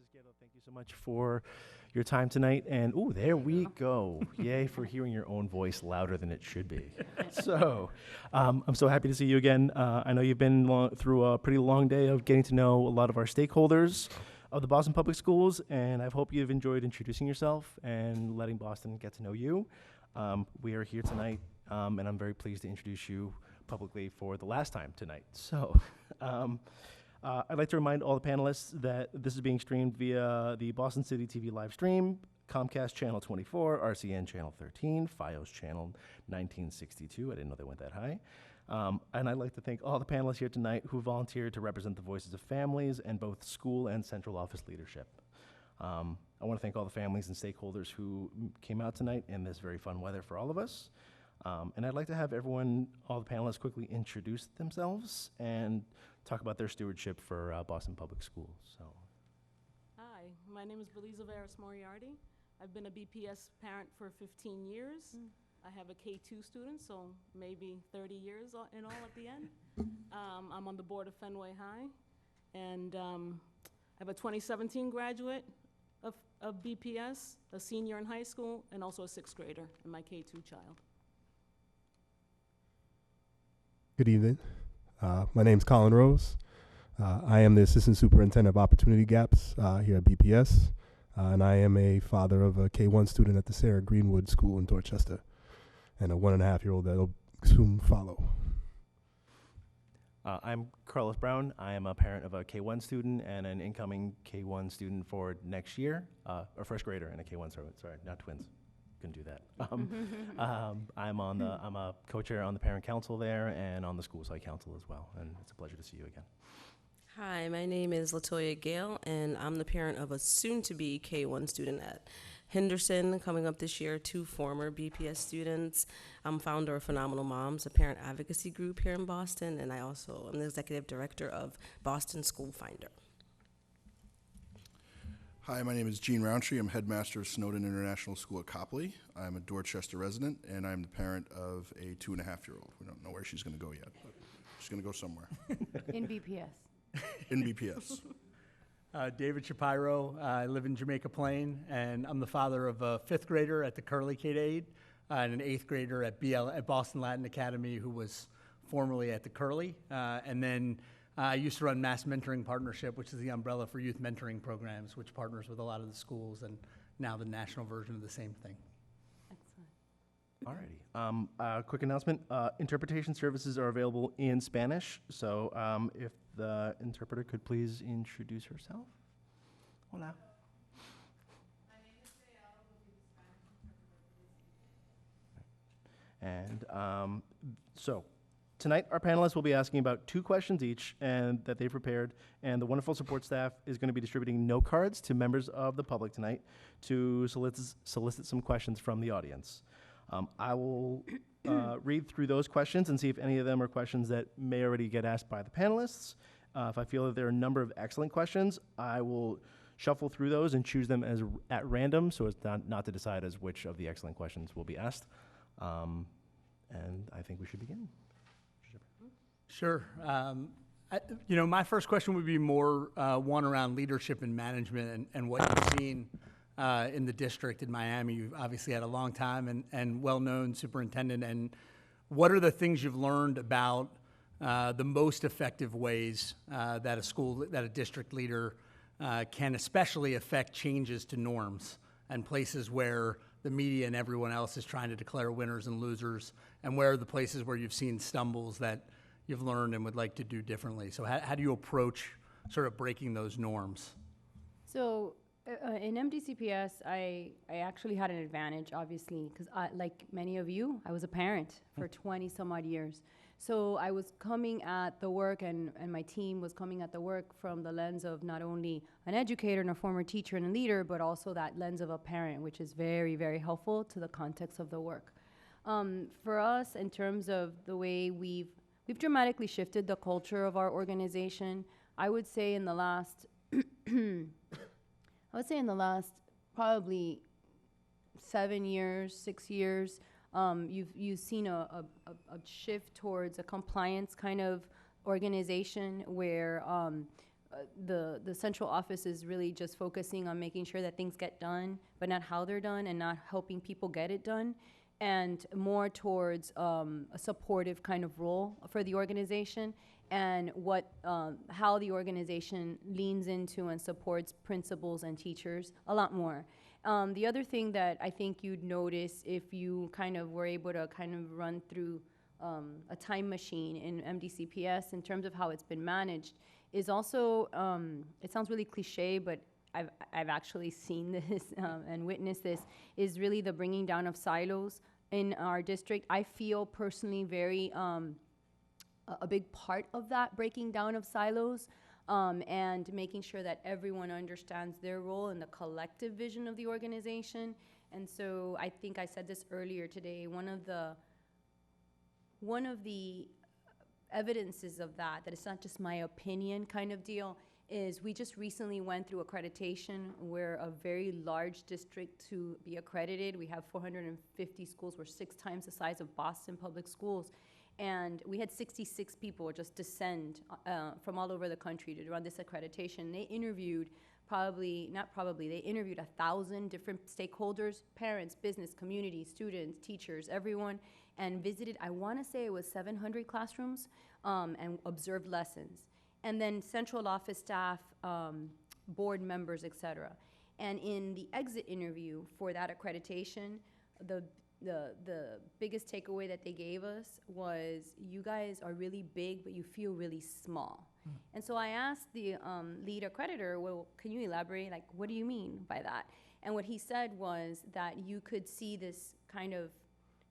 Izquierdo, thank you so much for your time tonight. And, ooh, there we go. Yay for hearing your own voice louder than it should be. So, I'm so happy to see you again. I know you've been through a pretty long day of getting to know a lot of our stakeholders of the Boston Public Schools, and I hope you've enjoyed introducing yourself and letting Boston get to know you. We are here tonight, and I'm very pleased to introduce you publicly for the last time tonight. So, I'd like to remind all the panelists that this is being streamed via the Boston City TV live stream, Comcast Channel 24, RCN Channel 13, FiOS Channel 1962. I didn't know they went that high. And I'd like to thank all the panelists here tonight who volunteered to represent the voices of families and both school and central office leadership. I want to thank all the families and stakeholders who came out tonight in this very fun weather for all of us. And I'd like to have everyone, all the panelists, quickly introduce themselves and talk about their stewardship for Boston Public Schools. So, hi, my name is Beliza Veras Moriarty. I've been a BPS parent for 15 years. I have a K2 student, so maybe 30 years in all at the end. I'm on the board of Fenway High, and I have a 2017 graduate of BPS, a senior in high school, and also a sixth grader, and my K2 child. Good evening. My name's Colin Rose. I am the Assistant Superintendent of Opportunity Gaps here at BPS, and I am a father of a K1 student at the Sarah Greenwood School in Dorchester, and a 1.5-year-old that'll soon follow. I'm Carlos Brown. I am a parent of a K1 student and an incoming K1 student for next year, or first grader and a K1 student. Sorry, not twins. Couldn't do that. I'm a co-chair on the parent council there and on the school site council as well. And it's a pleasure to see you again. Hi, my name is Latoya Gale, and I'm the parent of a soon-to-be K1 student at Henderson, coming up this year, 2 former BPS students. I'm founder of Phenomenal Moms, a parent advocacy group here in Boston, and I also am the executive director of Boston School Finder. Hi, my name is Gene Roundtree. I'm headmaster of Snowden International School at Copley. I'm a Dorchester resident, and I'm the parent of a 2.5-year-old. We don't know where she's going to go yet, but she's going to go somewhere. In BPS. In BPS. David Shapiro. I live in Jamaica Plain, and I'm the father of a 5th grader at the Curley K-8 and an 8th grader at Boston Latin Academy, who was formerly at the Curley, and then I used to run Mass Mentoring Partnership, which is the umbrella for youth mentoring programs, which partners with a lot of the schools, and now the national version of the same thing. Excellent. Alrighty. Quick announcement. Interpretation services are available in Spanish. So if the interpreter could please introduce herself. Hola. My name is Dayala, will be the Spanish interpreter for this evening. And so tonight, our panelists will be asking about 2 questions each and that they've prepared, and the wonderful support staff is going to be distributing note cards to members of the public tonight to solicit some questions from the audience. I will read through those questions and see if any of them are questions that may already get asked by the panelists. If I feel that there are a number of excellent questions, I will shuffle through those and choose them as at random so as not to decide as which of the excellent questions will be asked. And I think we should begin. Sure. My first question would be more one around leadership and management and what you've seen in the district in Miami. You've obviously had a long time and well-known superintendent. And what are the things you've learned about the most effective ways that a district leader can especially affect changes to norms and places where the media and everyone else is trying to declare winners and losers, and where are the places where you've seen stumbles that you've learned and would like to do differently? So how do you approach sort of breaking those norms? So in MDCPS, I actually had an advantage, obviously, because like many of you, I was a parent for 20 some odd years. So I was coming at the work, and my team was coming at the work from the lens of not only an educator and a former teacher and a leader, but also that lens of a parent, which is very, very helpful to the context of the work. For us, in terms of the way we've dramatically shifted the culture of our organization. I would say in the last, probably 7 years, 6 years, you've seen a shift towards a compliance kind of organization where the central office is really just focusing on making sure that things get done, but not how they're done, and not helping people get it done, and more towards a supportive kind of role for the organization, and how the organization leans into and supports principals and teachers a lot more. The other thing that I think you'd notice if you kind of were able to kind of run through a time machine in MDCPS in terms of how it's been managed is also, it sounds really cliche, but I've actually seen this and witnessed this, is really the bringing down of silos in our district. I feel personally very, a big part of that breaking down of silos, and making sure that everyone understands their role in the collective vision of the organization. And so I think I said this earlier today, one of the evidences of that it's not just my opinion kind of deal, is we just recently went through accreditation. We're a very large district to be accredited. We have 450 schools. We're 6 times the size of Boston Public Schools. And we had 66 people just descend from all over the country to run this accreditation. They interviewed they interviewed 1,000 different stakeholders, parents, business, community, students, teachers, everyone, and visited, I want to say it was 700 classrooms, and observed lessons. And then central office staff, board members, et cetera. And in the exit interview for that accreditation, the biggest takeaway that they gave us was, you guys are really big, but you feel really small. And so I asked the lead accreditor, well, can you elaborate? Like, what do you mean by that? And what he said was that you could see this kind of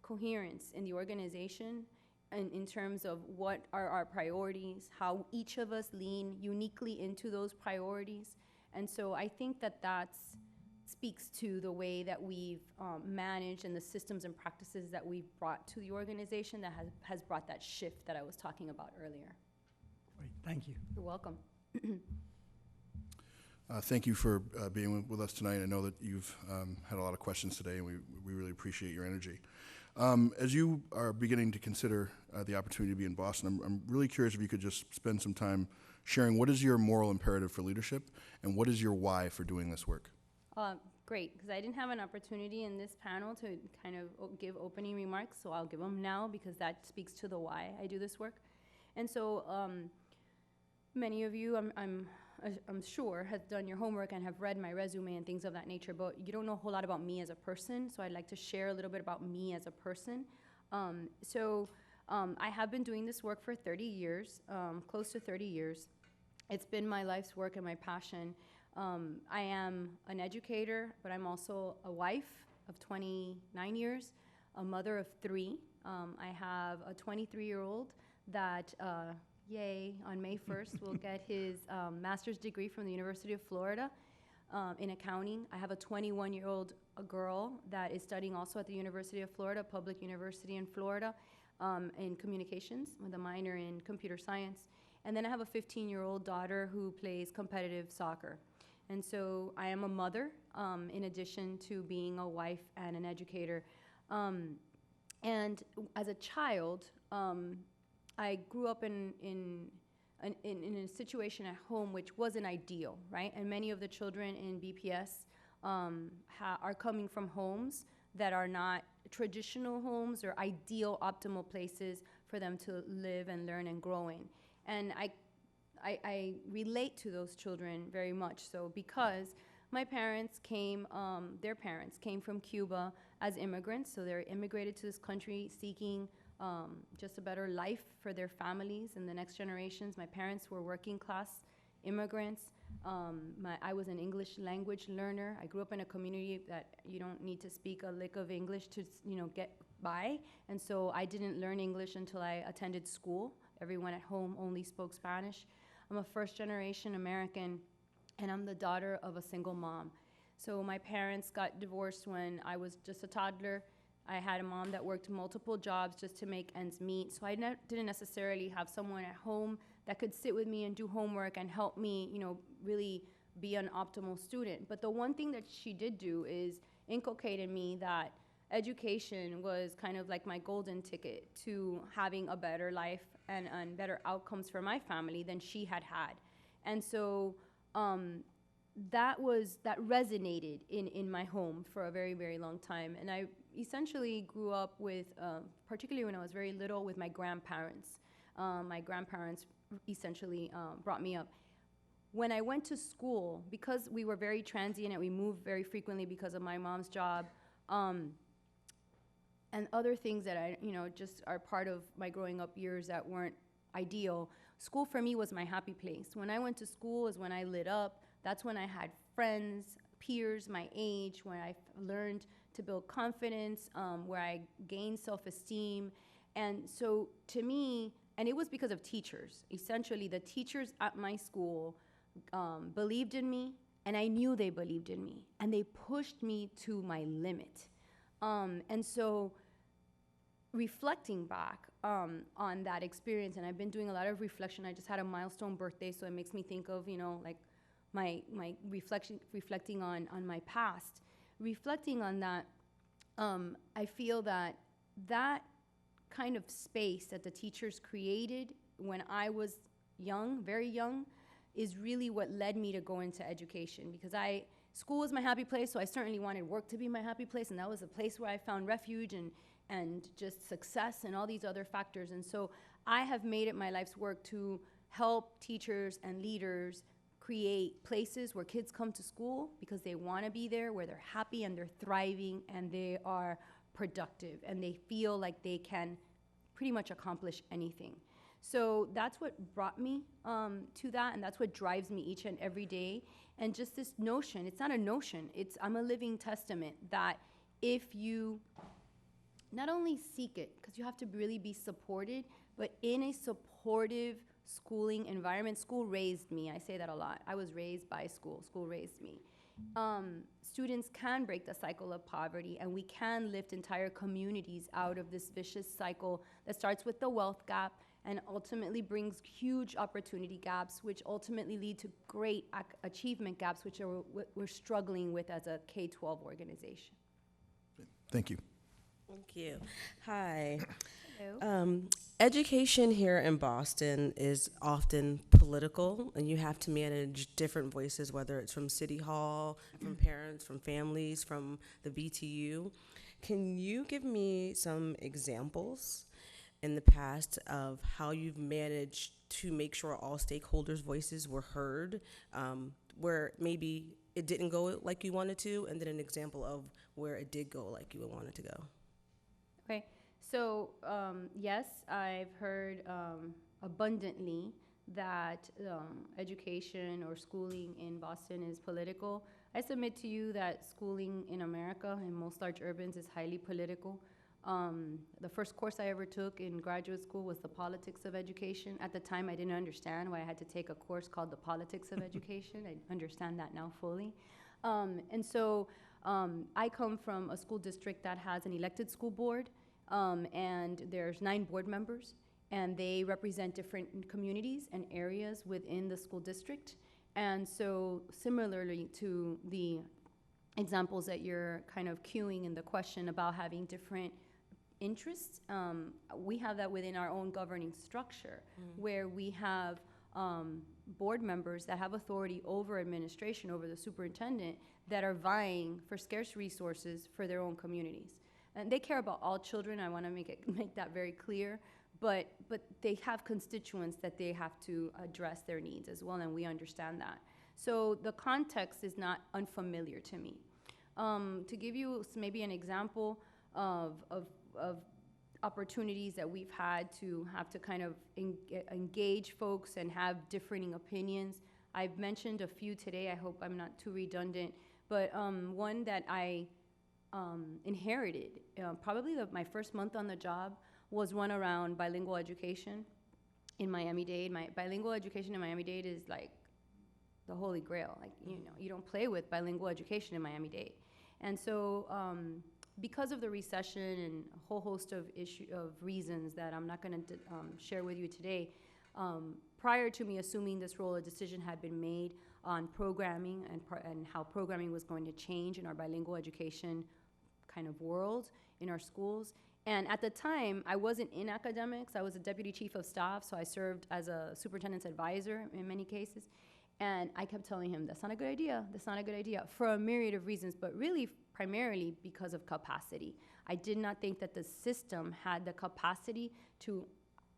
coherence in the organization and in terms of what are our priorities, how each of us lean uniquely into those priorities. And so I think that speaks to the way that we've managed and the systems and practices that we've brought to the organization that has brought that shift that I was talking about earlier. Great, thank you. You're welcome. Thank you for being with us tonight. I know that you've had a lot of questions today, and we really appreciate your energy. As you are beginning to consider the opportunity to be in Boston, I'm really curious if you could just spend some time sharing what is your moral imperative for leadership, and what is your why for doing this work? Great, because I didn't have an opportunity in this panel to kind of give opening remarks, so I'll give them now because that speaks to the why I do this work. And so many of you, I'm sure, have done your homework and have read my resume and things of that nature, but you don't know a whole lot about me as a person, so I'd like to share a little bit about me as a person. I have been doing this work for 30 years, close to 30 years. It's been my life's work and my passion. I am an educator, but I'm also a wife of 29 years, a mother of 3. I have a 23-year-old that, yay, on May 1st will get his master's degree from the University of Florida in accounting. I have a 21-year-old girl that is studying also at the University of Florida, public university in Florida, in communications with a minor in computer science. And then I have a 15-year-old daughter who plays competitive soccer. And so I am a mother, in addition to being a wife and an educator. And as a child, I grew up in a situation at home which wasn't ideal, right? And many of the children in BPS are coming from homes that are not traditional homes or ideal, optimal places for them to live and learn and grow in. And I relate to those children very much so because my parents their parents came from Cuba as immigrants, so they're immigrated to this country seeking just a better life for their families and the next generations. My parents were working class immigrants. I was an English language learner. I grew up in a community that you don't need to speak a lick of English to get by, and so I didn't learn English until I attended school. Everyone at home only spoke Spanish. I'm a first-generation American, and I'm the daughter of a single mom. So my parents got divorced when I was just a toddler. I had a mom that worked multiple jobs just to make ends meet. So I didn't necessarily have someone at home that could sit with me and do homework and help me, really be an optimal student. But the one thing that she did do is inculcate in me that education was kind of like my golden ticket to having a better life and better outcomes for my family than she had had. And so that resonated in my home for a very, very long time. And I essentially grew up with, particularly when I was very little, with my grandparents. My grandparents essentially brought me up. When I went to school, because we were very transient and we moved very frequently because of my mom's job, and other things that just are part of my growing up years that weren't ideal, school for me was my happy place. When I went to school is when I lit up. That's when I had friends, peers my age, where I learned to build confidence, where I gained self-esteem. And so to me, and it was because of teachers. Essentially, the teachers at my school believed in me, and I knew they believed in me, and they pushed me to my limit. And so reflecting back on that experience, and I've been doing a lot of reflection. I just had a milestone birthday, so it makes me think of, like my reflecting on my past. Reflecting on that, I feel that kind of space that the teachers created when I was young, very young, is really what led me to go into education, because school was my happy place, so I certainly wanted work to be my happy place, and that was a place where I found refuge and just success and all these other factors. And so I have made it my life's work to help teachers and leaders create places where kids come to school because they want to be there, where they're happy and they're thriving and they are productive and they feel like they can pretty much accomplish anything. So that's what brought me to that, and that's what drives me each and every day. And just this notion, it's not a notion, I'm a living testament that if you not only seek it, because you have to really be supported, but in a supportive schooling environment. School raised me. I say that a lot. I was raised by school. School raised me. Students can break the cycle of poverty, and we can lift entire communities out of this vicious cycle that starts with the wealth gap and ultimately brings huge opportunity gaps, which ultimately lead to great achievement gaps, which are what we're struggling with as a K-12 organization. Thank you. Thank you. Hi. Hello. Education here in Boston is often political, and you have to manage different voices, whether it's from City Hall, from parents, from families, from the BTU. Can you give me some examples in the past of how you've managed to make sure all stakeholders' voices were heard, where maybe it didn't go like you wanted to, and then an example of where it did go like you wanted to go? Okay. So, yes, I've heard abundantly that education or schooling in Boston is political. I submit to you that schooling in America, in most large urbans, is highly political. The first course I ever took in graduate school was the politics of education. At the time, I didn't understand why I had to take a course called the politics of education. I understand that now fully. And so I come from a school district that has an elected school board. And there's 9 board members, and they represent different communities and areas within the school district. And so similarly to the examples that you're kind of cueing in the question about having different interests, we have that within our own governing structure, where we have board members that have authority over administration, over the superintendent, that are vying for scarce resources for their own communities. And they care about all children. I want to make that very clear. But they have constituents that they have to address their needs as well, and we understand that. So the context is not unfamiliar to me. To give you maybe an example of opportunities that we've had to have to kind of engage folks and have differing opinions, I've mentioned a few today. I hope I'm not too redundant. But one that I inherited, probably my first month on the job, was one around bilingual education in Miami-Dade. Bilingual education in Miami-Dade is like the holy grail. Like, you don't play with bilingual education in Miami-Dade. And so because of the recession and a whole host of reasons that I'm not going to share with you today, prior to me assuming this role, a decision had been made on programming and how programming was going to change in our bilingual education kind of world in our schools. And at the time, I wasn't in academics. I was a deputy chief of staff, so I served as a superintendent's advisor in many cases. And I kept telling him, that's not a good idea, that's not a good idea, for a myriad of reasons, but really primarily because of capacity. I did not think that the system had the capacity to,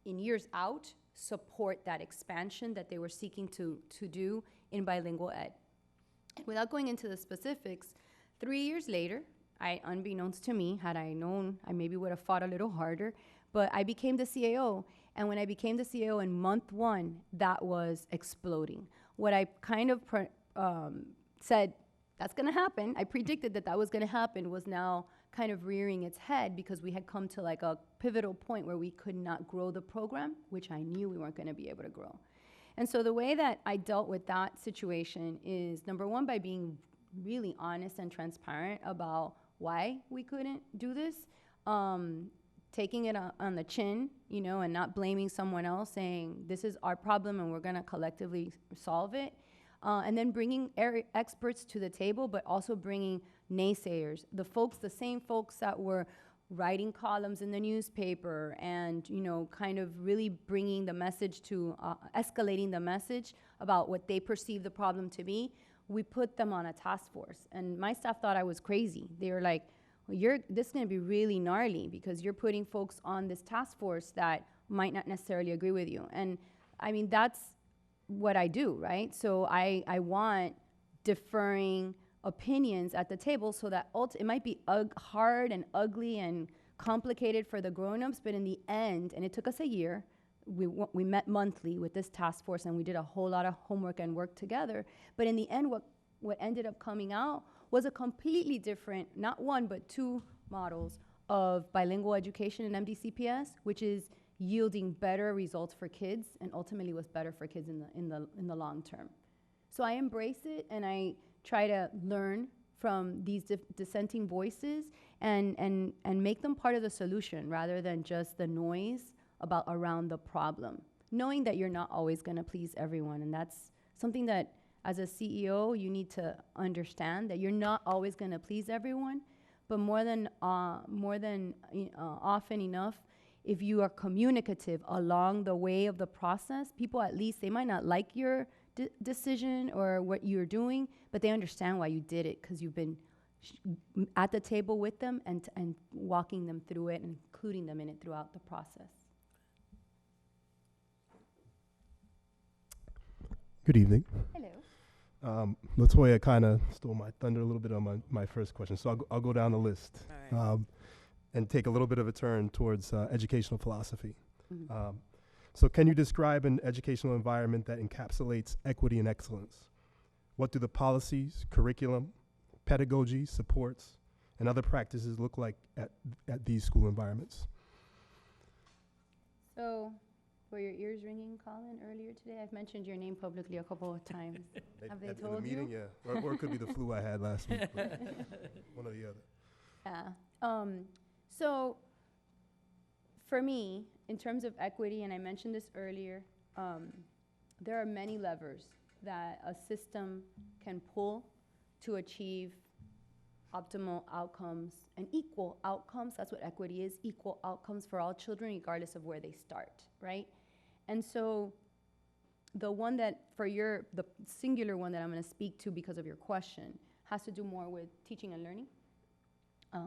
in years out, support that expansion that they were seeking to do in bilingual ed. Without going into the specifics, 3 years later, unbeknownst to me, had I known, I maybe would have fought a little harder, but I became the CAO. And when I became the CAO in month 1, that was exploding. What I kind of said, that's gonna happen, I predicted that was gonna happen, was now kind of rearing its head because we had come to like a pivotal point where we could not grow the program, which I knew we weren't gonna be able to grow. And so the way that I dealt with that situation is, number one, by being really honest and transparent about why we couldn't do this, taking it on the chin, you know, and not blaming someone else, saying this is our problem and we're gonna collectively solve it. And then bringing experts to the table, but also bringing naysayers, the same folks that were writing columns in the newspaper and, you know, kind of really bringing the message to, escalating the message about what they perceive the problem to be. We put them on a task force. And my staff thought I was crazy. They were like, well, this is gonna be really gnarly because you're putting folks on this task force that might not necessarily agree with you. And I mean, that's what I do, right? So I want differing opinions at the table so that it might be hard and ugly and complicated for the grown-ups, but in the end, and it took us a year, we met monthly with this task force and we did a whole lot of homework and work together. But in the end, what ended up coming out was a completely different, not one, but 2 models of bilingual education in MDCPS, which is yielding better results for kids and ultimately was better for kids in the long term. So I embrace it and I try to learn from these dissenting voices and make them part of the solution rather than just the noise around the problem. Knowing that you're not always gonna please everyone, and that's something that as a CEO, you need to understand that you're not always gonna please everyone, but more than often enough, if you are communicative along the way of the process, people at least, they might not like your decision or what you're doing, but they understand why you did it because you've been at the table with them and walking them through it and including them in it throughout the process. Good evening. Hello. Latoya kind of stole my thunder a little bit on my first question, so I'll go down the list. All right. And take a little bit of a turn towards educational philosophy. Mm-hmm. So can you describe an educational environment that encapsulates equity and excellence? What do the policies, curriculum, pedagogy, supports, and other practices look like at these school environments? So, were your ears ringing, Colin, earlier today? I've mentioned your name publicly a couple of times. Have they In the told you? meeting, yeah. Or it could be the flu I had last week. One or the other. Yeah. So, for me, in terms of equity, and I mentioned this earlier, there are many levers that a system can pull to achieve optimal outcomes and equal outcomes. That's what equity is, equal outcomes for all children, regardless of where they start, right? And so the one that, the singular one that I'm gonna speak to because of your question has to do more with teaching and learning.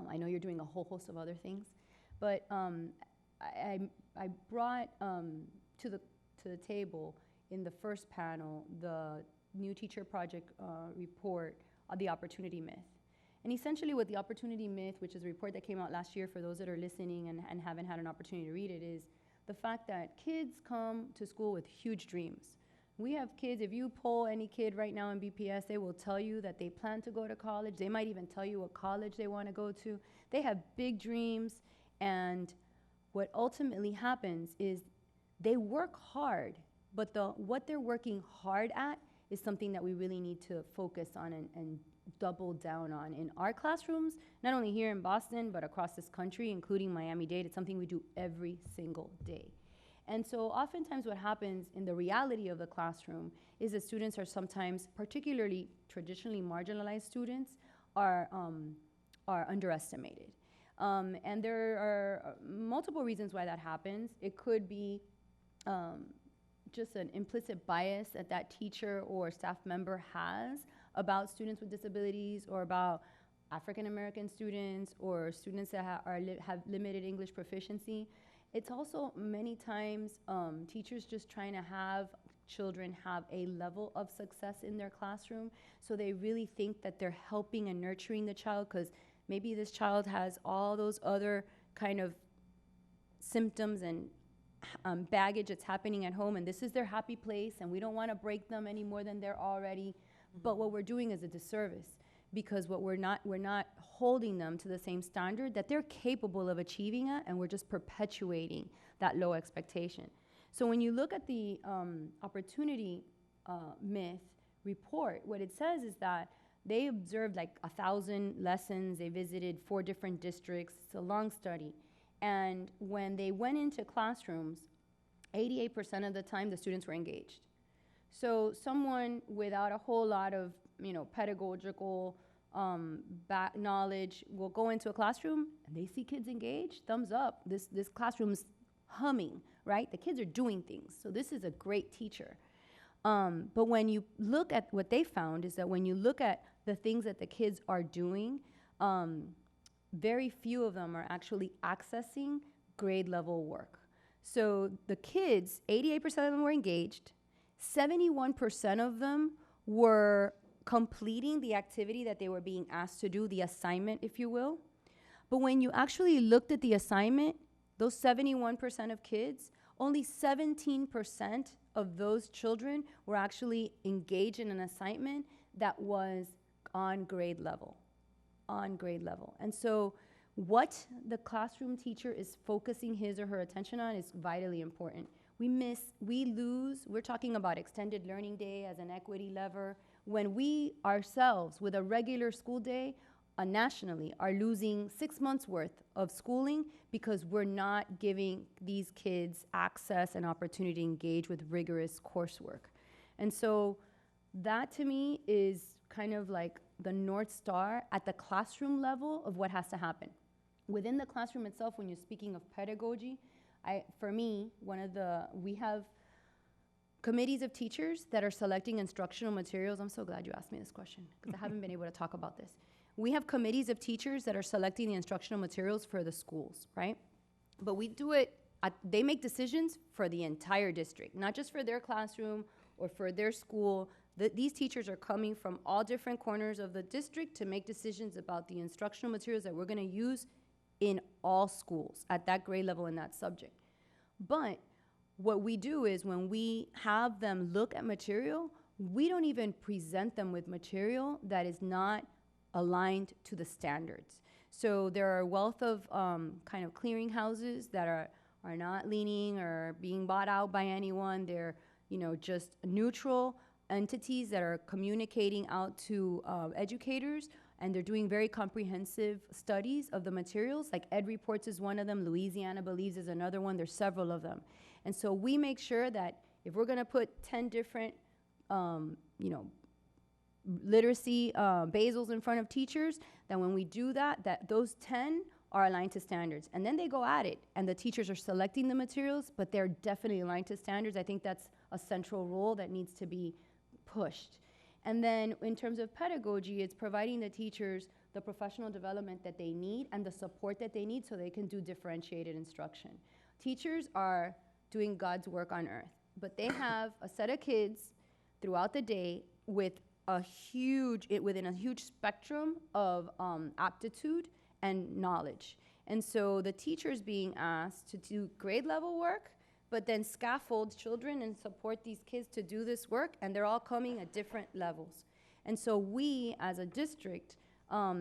I know you're doing a whole host of other things, but I brought to the table in the first panel the new teacher project report, the opportunity myth. And essentially what the opportunity myth, which is a report that came out last year for those that are listening and haven't had an opportunity to read it, is the fact that kids come to school with huge dreams. We have kids, if you poll any kid right now in BPS, they will tell you that they plan to go to college. They might even tell you what college they want to go to. They have big dreams, and what ultimately happens is they work hard, but what they're working hard at is something that we really need to focus on and double down on in our classrooms, not only here in Boston, but across this country, including Miami-Dade. It's something we do every single day. And so oftentimes what happens in the reality of the classroom is that students are sometimes, particularly traditionally marginalized students, are underestimated. And there are multiple reasons why that happens. It could be just an implicit bias that that teacher or staff member has about students with disabilities or about African American students or students that have limited English proficiency. It's also many times teachers just trying to have children have a level of success in their classroom, so they really think that they're helping and nurturing the child because maybe this child has all those other kind of symptoms and baggage that's happening at home, and this is their happy place, and we don't want to break them any more than they're already. But what we're doing is a disservice, because what we're not holding them to the same standard that they're capable of achieving at, and we're just perpetuating that low expectation. So when you look at the opportunity myth report, what it says is that they observed like 1,000 lessons. They visited 4 different districts. It's a long study. And when they went into classrooms, 88% of the time the students were engaged. So someone without a whole lot of, pedagogical knowledge will go into a classroom and they see kids engaged, thumbs up. This classroom's humming, right? The kids are doing things. So this is a great teacher. But when you look at what they found is that when you look at the things that the kids are doing, very few of them are actually accessing grade level work. So the kids, 88% of them were engaged, 71% of them were completing the activity that they were being asked to do, the assignment, if you will. But when you actually looked at the assignment, those 71% of kids, only 17% of those children were actually engaged in an assignment that was on grade level. And so what the classroom teacher is focusing his or her attention on is vitally important. We're talking about extended learning day as an equity lever, when we ourselves, with a regular school day, nationally, are losing 6 months worth of schooling because we're not giving these kids access and opportunity to engage with rigorous coursework. And so that to me is kind of like the North Star at the classroom level of what has to happen. Within the classroom itself, when you're speaking of pedagogy, we have committees of teachers that are selecting instructional materials. I'm so glad you asked me this question because I haven't been able to talk about this. We have committees of teachers that are selecting the instructional materials for the schools, right? But we do it, they make decisions for the entire district, not just for their classroom or for their school. These teachers are coming from all different corners of the district to make decisions about the instructional materials that we're gonna use in all schools at that grade level in that subject. But what we do is when we have them look at material, we don't even present them with material that is not aligned to the standards. So there are a wealth of kind of clearinghouses that are not leaning or being bought out by anyone. They're just neutral entities that are communicating out to educators, and they're doing very comprehensive studies of the materials. Like Ed Reports is one of them, Louisiana Believes is another one, there's several of them. And so we make sure that if we're gonna put 10 different literacy basals in front of teachers, that when we do that those 10 are aligned to standards. And then they go at it, and the teachers are selecting the materials, but they're definitely aligned to standards. I think that's a central role that needs to be pushed. And then in terms of pedagogy, it's providing the teachers the professional development that they need and the support that they need so they can do differentiated instruction. Teachers are doing God's work on earth, but they have a set of kids throughout the day within a huge spectrum of aptitude and knowledge. And so the teacher's being asked to do grade level work, but then scaffold children and support these kids to do this work, and they're all coming at different levels. And so we, as a district,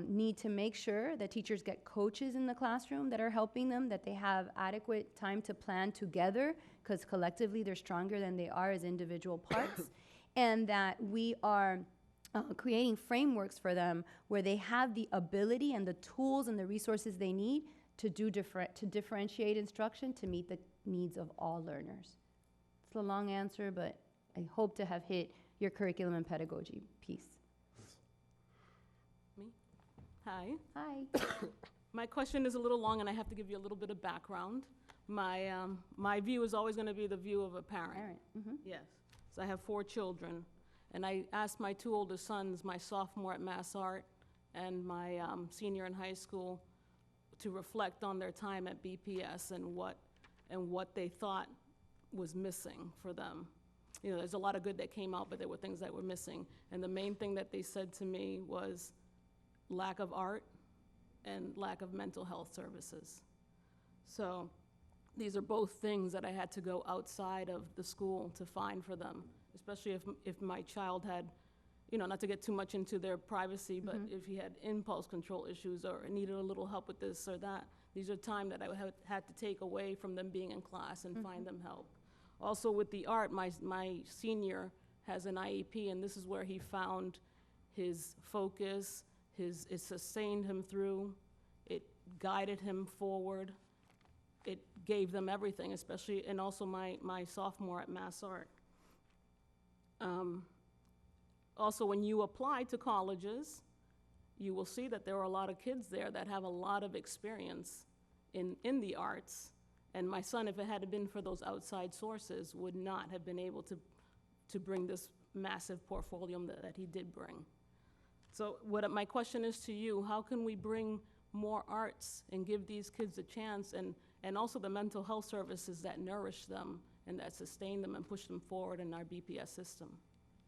need to make sure that teachers get coaches in the classroom that are helping them, that they have adequate time to plan together, because collectively they're stronger than they are as individual parts, and that we are creating frameworks for them where they have the ability and the tools and the resources they need to differentiate instruction to meet the needs of all learners. It's a long answer, but I hope to have hit your curriculum and pedagogy piece. Me? Hi. Hi. My question is a little long, and I have to give you a little bit of background. my view is always going to be the view of a parent. Parent. Mm-hmm. Yes. So I have 4 children, and I asked my 2 oldest sons, my sophomore at Mass Art and my senior in high school, to reflect on their time at BPS and what they thought was missing for them. You know, there's a lot of good that came out, but there were things that were missing. And the main thing that they said to me was lack of art and lack of mental health services. So these are both things that I had to go outside of the school to find for them, especially if my child had, you know, not to get too much into their privacy, but if he had impulse control issues or needed a little help with this or that. These are time that I had to take away from them being in class and find them help. Also with the art, my senior has an IEP, and this is where he found his focus, it sustained him through, it guided him forward, it gave them everything, especially, and also my sophomore at Mass Art. Also, when you apply to colleges, you will see that there are a lot of kids there that have a lot of experience in the arts. And my son, if it had been for those outside sources, would not have been able to bring this massive portfolio that he did bring. So my question is to you, how can we bring more arts and give these kids a chance, and also the mental health services that nourish them and that sustain them and push them forward in our BPS system?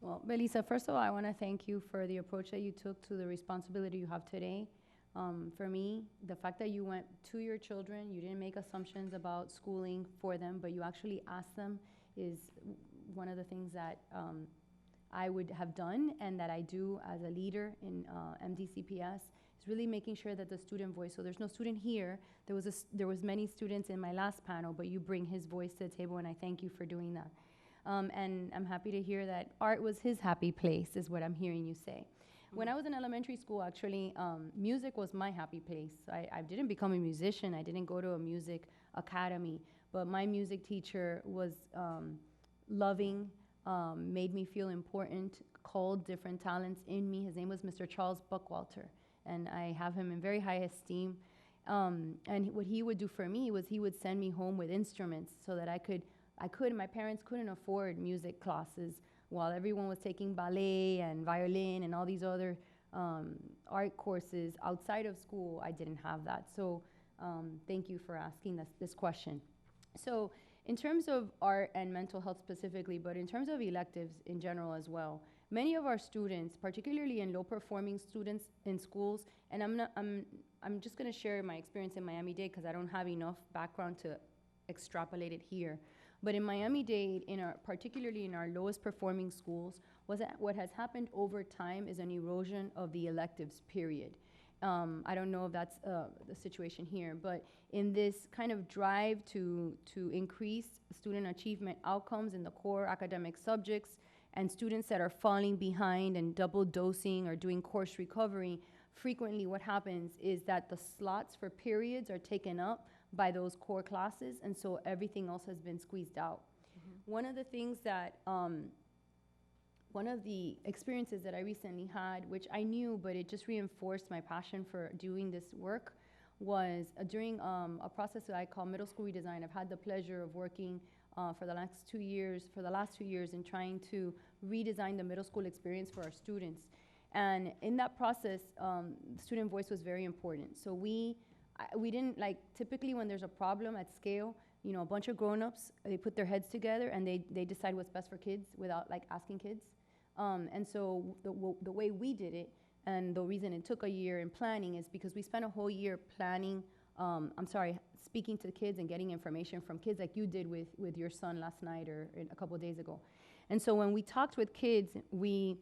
Well, Belisa, first of all, I want to thank you for the approach that you took to the responsibility you have today. For me, the fact that you went to your children, you didn't make assumptions about schooling for them, but you actually asked them, is one of the things that I would have done and that I do as a leader in MDCPS, is really making sure that the student voice, so there's no student here, there was many students in my last panel, but you bring his voice to the table, and I thank you for doing that. And I'm happy to hear that art was his happy place, is what I'm hearing you say. When I was in elementary school, actually, music was my happy place. I didn't become a musician. I didn't go to a music academy. But my music teacher was loving, made me feel important, called different talents in me. His name was Mr. Charles Buckwalter, and I have him in very high esteem. And what he would do for me was he would send me home with instruments so that my parents couldn't afford music classes while everyone was taking ballet and violin and all these other art courses outside of school. I didn't have that. So thank you for asking this question. So in terms of art and mental health specifically, but in terms of electives in general as well, many of our students, particularly in low-performing students in schools, and I'm just going to share my experience in Miami-Dade because I don't have enough background to extrapolate it here. But in Miami-Dade, particularly in our lowest performing schools, what has happened over time is an erosion of the electives, period. I don't know if that's the situation here, but in this kind of drive to increase student achievement outcomes in the core academic subjects, and students that are falling behind and double dosing or doing course recovery, frequently what happens is that the slots for periods are taken up by those core classes, and so everything else has been squeezed out. One of the things that, one of the experiences that I recently had, which I knew, but it just reinforced my passion for doing this work, was during a process that I call middle school redesign. I've had the pleasure of working for the last 2 years in trying to redesign the middle school experience for our students. And in that process, student voice was very important. So we didn't, like, typically when there's a problem at scale, you know, a bunch of grown-ups, they put their heads together and they decide what's best for kids without, like, asking kids. And so the way we did it, and the reason it took a year in planning, is because we spent a whole year planning, speaking to kids and getting information from kids, like you did with your son last night or a couple of days ago. And so when we talked with kids, we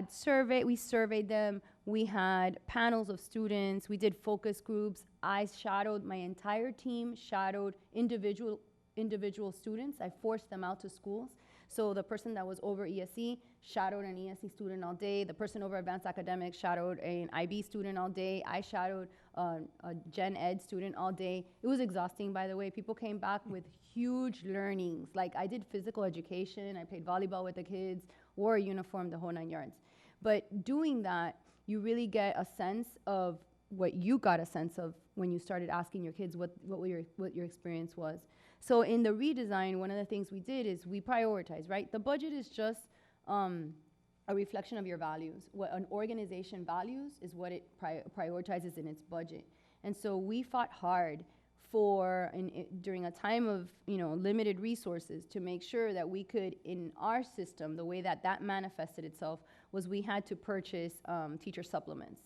surveyed them, we had panels of students, we did focus groups. I shadowed, my entire team shadowed individual students. I forced them out to schools. So the person that was over ESE shadowed an ESE student all day. The person over advanced academics shadowed an IB student all day. I shadowed a gen ed student all day. It was exhausting, by the way. People came back with huge learnings. Like, I did physical education, I played volleyball with the kids, wore a uniform, the whole 9 yards. But doing that, you really get a sense of what you got a sense of when you started asking your kids what your experience was. So in the redesign, one of the things we did is we prioritize, right? The budget is just a reflection of your values. What an organization values is what it prioritizes in its budget. And so we fought hard for, during a time of limited resources, to make sure that we could, in our system, the way that that manifested itself was we had to purchase teacher supplements.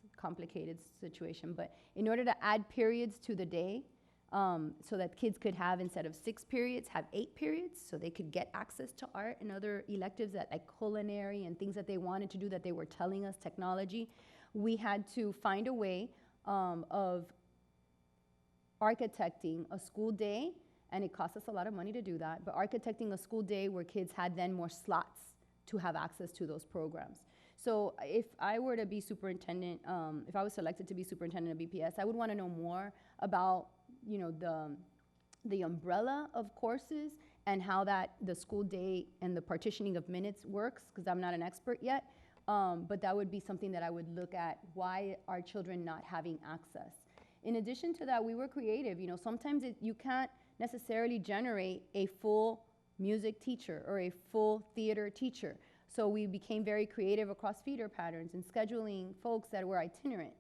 It's a complicated situation, but in order to add periods to the day, so that kids could have, instead of 6 periods, have 8 periods, so they could get access to art and other electives that, like culinary and things that they wanted to do that they were telling us, technology. We had to find a way of architecting a school day, and it cost us a lot of money to do that, but architecting a school day where kids had then more slots to have access to those programs. So if I were to be superintendent, if I was selected to be superintendent of BPS, I would want to know more about the umbrella of courses and how that the school day and the partitioning of minutes works, because I'm not an expert yet, but that would be something that I would look at. Why are children not having access? In addition to that, we were creative. Sometimes you can't necessarily generate a full music teacher or a full theater teacher. So we became very creative across feeder patterns and scheduling folks that were itinerant.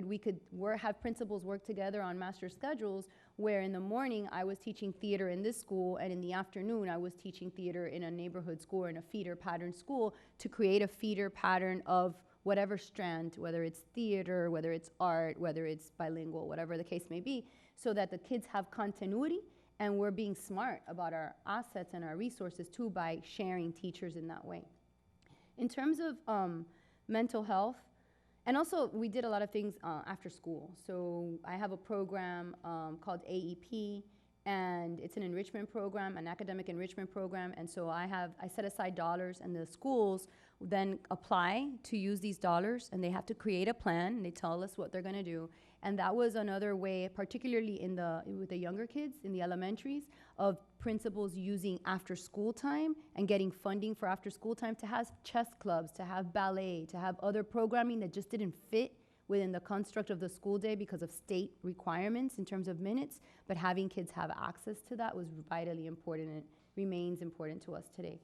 We could have principals work together on master schedules where in the morning I was teaching theater in this school, and in the afternoon I was teaching theater in a neighborhood school or in a feeder pattern school, to create a feeder pattern of whatever strand, whether it's theater, whether it's art, whether it's bilingual, whatever the case may be, so that the kids have continuity, and we're being smart about our assets and our resources too by sharing teachers in that way. In terms of mental health, and also, we did a lot of things after school. So I have a program called AEP, and it's an enrichment program, an academic enrichment program. And so I set aside dollars, and the schools then apply to use these dollars, and they have to create a plan, and they tell us what they're going to do. And that was another way, particularly with the younger kids in the elementaries, of principals using after school time and getting funding for after school time to have chess clubs, to have ballet, to have other programming that just didn't fit within the construct of the school day because of state requirements in terms of minutes, but having kids have access to that was vitally important, and it remains important to us today.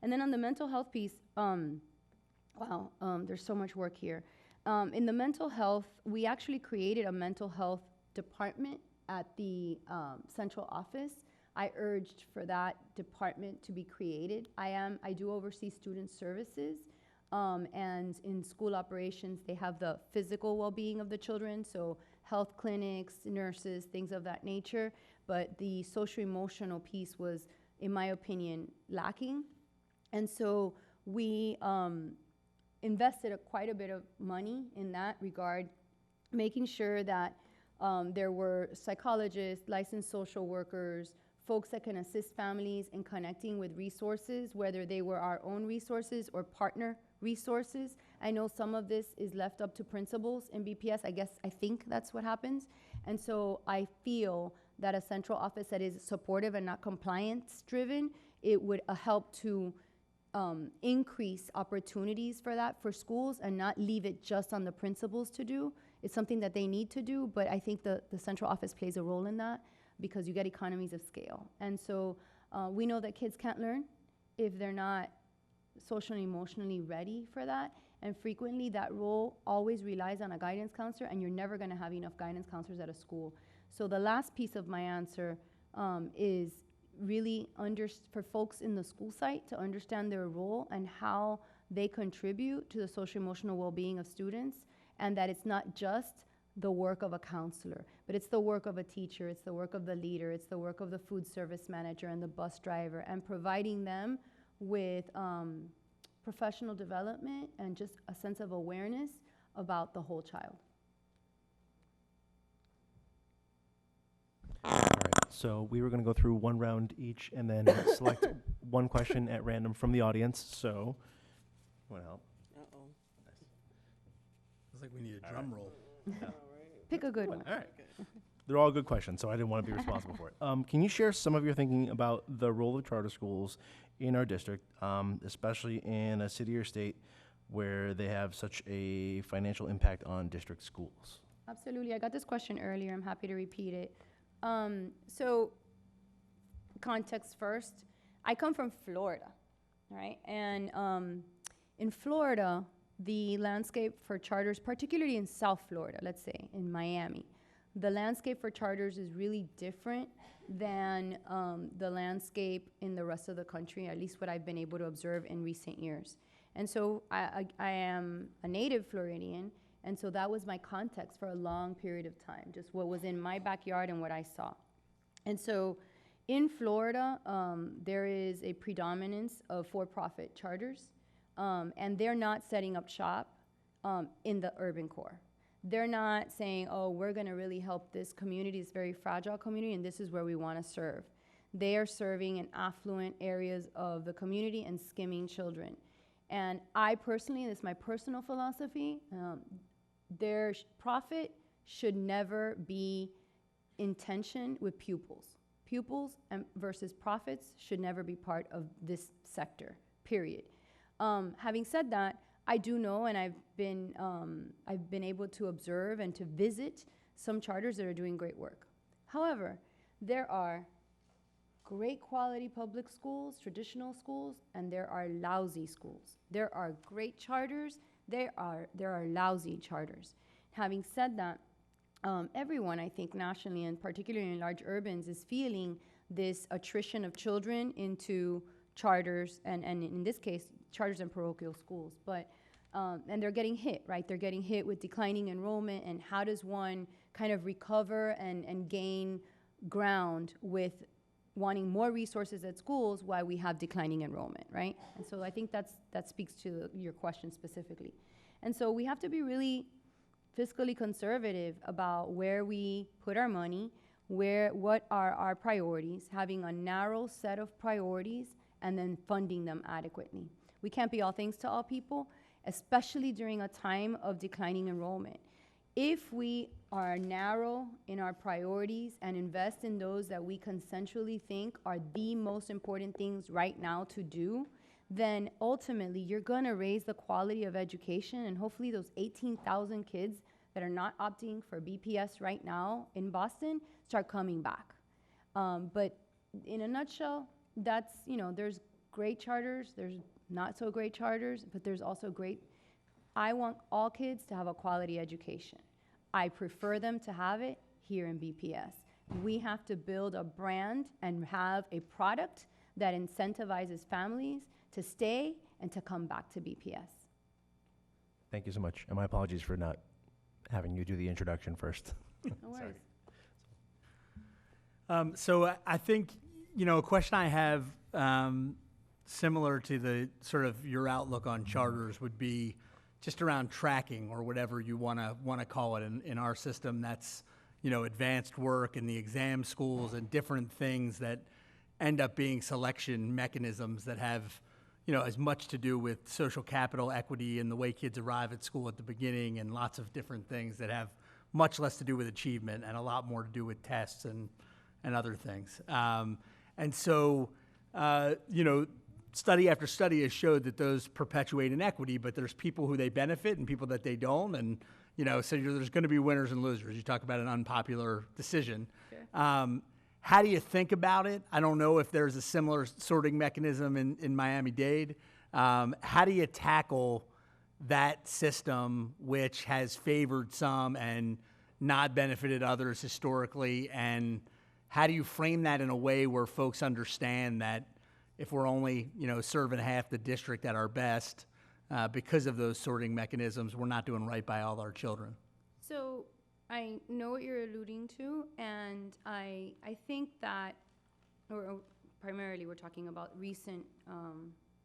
And then on the mental health piece, there's so much work here. In the mental health, we actually created a mental health department at the central office. I urged for that department to be created. I do oversee student services, and in school operations, they have the physical well-being of the children, so health clinics, nurses, things of that nature, but the social-emotional piece was, in my opinion, lacking. And so we invested quite a bit of money in that regard, making sure that there were psychologists, licensed social workers, folks that can assist families in connecting with resources, whether they were our own resources or partner resources. I know some of this is left up to principals in BPS. I think that's what happens. And so I feel that a central office that is supportive and not compliance-driven, it would help to increase opportunities for that for schools and not leave it just on the principals to do. It's something that they need to do, but I think the central office plays a role in that because you get economies of scale. And so we know that kids can't learn if they're not socially and emotionally ready for that. And frequently that role always relies on a guidance counselor, and you're never gonna have enough guidance counselors at a school. So the last piece of my answer is really for folks in the school site to understand their role and how they contribute to the social emotional well-being of students, and that it's not just the work of a counselor, but it's the work of a teacher, it's the work of the leader, it's the work of the food service manager and the bus driver, and providing them with professional development and just a sense of awareness about the whole child. All right, so we were going to go through one round each and then select one question at random from the audience. So, want to help? Uh-oh. It's like we need a drum roll. Pick a good one. All right. They're all good questions, so I didn't want to be responsible for it. Can you share some of your thinking about the role of charter schools in our district, especially in a city or state where they have such a financial impact on district schools? Absolutely. I got this question earlier. I'm happy to repeat it. So, context first. I come from Florida, right? And in Florida, the landscape for charters, particularly in South Florida, let's say, in Miami, the landscape for charters is really different than the landscape in the rest of the country, at least what I've been able to observe in recent years. And so I am a native Floridian, and so that was my context for a long period of time, just what was in my backyard and what I saw. And so in Florida, there is a predominance of for-profit charters, and they're not setting up shop in the urban core. They're not saying, oh, we're going to really help this community, this very fragile community, and this is where we want to serve. They are serving in affluent areas of the community and skimming children. And I personally, this is my personal philosophy, their profit should never be in tension with pupils. Pupils versus profits should never be part of this sector, period. Having said that, I do know, and I've been able to observe and to visit some charters that are doing great work. However, there are great quality public schools, traditional schools, and there are lousy schools. There are great charters, there are lousy charters. Having said that, everyone, I think, nationally and particularly in large urbans is feeling this attrition of children into charters, and in this case, charters and parochial schools. But and they're getting hit, right? They're getting hit with declining enrollment, and how does one kind of recover and gain ground with wanting more resources at schools while we have declining enrollment, right? And so I think that speaks to your question specifically. And so we have to be really fiscally conservative about where we put our money, what are our priorities, having a narrow set of priorities, and then funding them adequately. We can't be all things to all people, especially during a time of declining enrollment. If we are narrow in our priorities and invest in those that we consensually think are the most important things right now to do, then ultimately you're gonna raise the quality of education, and hopefully those 18,000 kids that are not opting for BPS right now in Boston start coming back. But in a nutshell, that's, there's great charters, there's not so great charters, but there's also great. I want all kids to have a quality education. I prefer them to have it here in BPS. We have to build a brand and have a product that incentivizes families to stay and to come back to BPS. Thank you so much. And my apologies for not having you do the introduction first. No worries. So I think, a question I have similar to the sort of your outlook on charters would be just around tracking, or whatever you want to call it. In our system, that's, advanced work and the exam schools and different things that end up being selection mechanisms that have, as much to do with social capital, equity, and the way kids arrive at school at the beginning, and lots of different things that have much less to do with achievement and a lot more to do with tests and other things. And so, study after study has showed that those perpetuate inequity, but there's people who they benefit and people that they don't. And, so there's going to be winners and losers. You talk about an unpopular decision. Sure. How do you think about it? I don't know if there's a similar sorting mechanism in Miami-Dade. How do you tackle that system, which has favored some and not benefited others historically? And how do you frame that in a way where folks understand that if we're only, serving half the district at our best, because of those sorting mechanisms, we're not doing right by all our children? So I know what you're alluding to, and I think that, or primarily we're talking about recent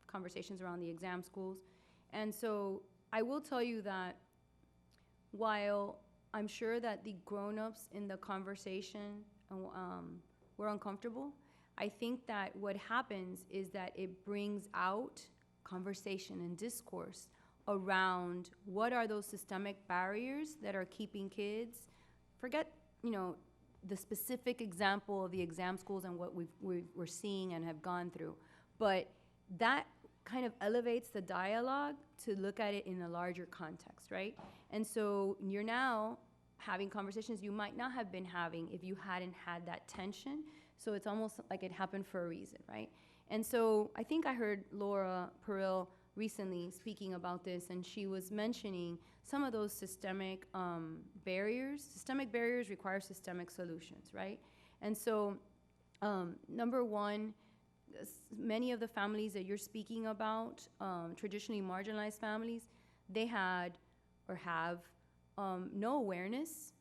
conversations around the exam schools. And so I will tell you that while I'm sure that the grown-ups in the conversation were uncomfortable, I think that what happens is that it brings out conversation and discourse around what are those systemic barriers that are keeping kids. Forget, the specific example of the exam schools and what we're seeing and have gone through, but that kind of elevates the dialogue to look at it in a larger context, right? And so you're now having conversations you might not have been having if you hadn't had that tension. So it's almost like it happened for a reason, right? And so I think I heard Laura Peril recently speaking about this, and she was mentioning some of those systemic barriers. Systemic barriers require systemic solutions, right? And so number one, many of the families that you're speaking about, traditionally marginalized families, they had or have no awareness.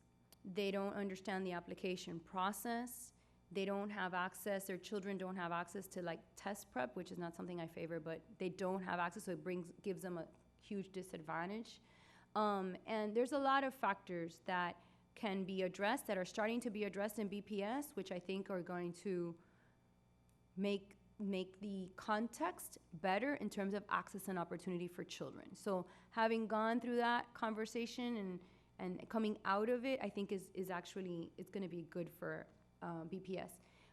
They don't understand the application process. They don't have access, their children don't have access to like test prep, which is not something I favor, but they don't have access, so it gives them a huge disadvantage. And there's a lot of factors that can be addressed, that are starting to be addressed in BPS, which I think are going to make the context better in terms of access and opportunity for children. So having gone through that conversation and coming out of it, I think is actually, it's gonna be good for BPS.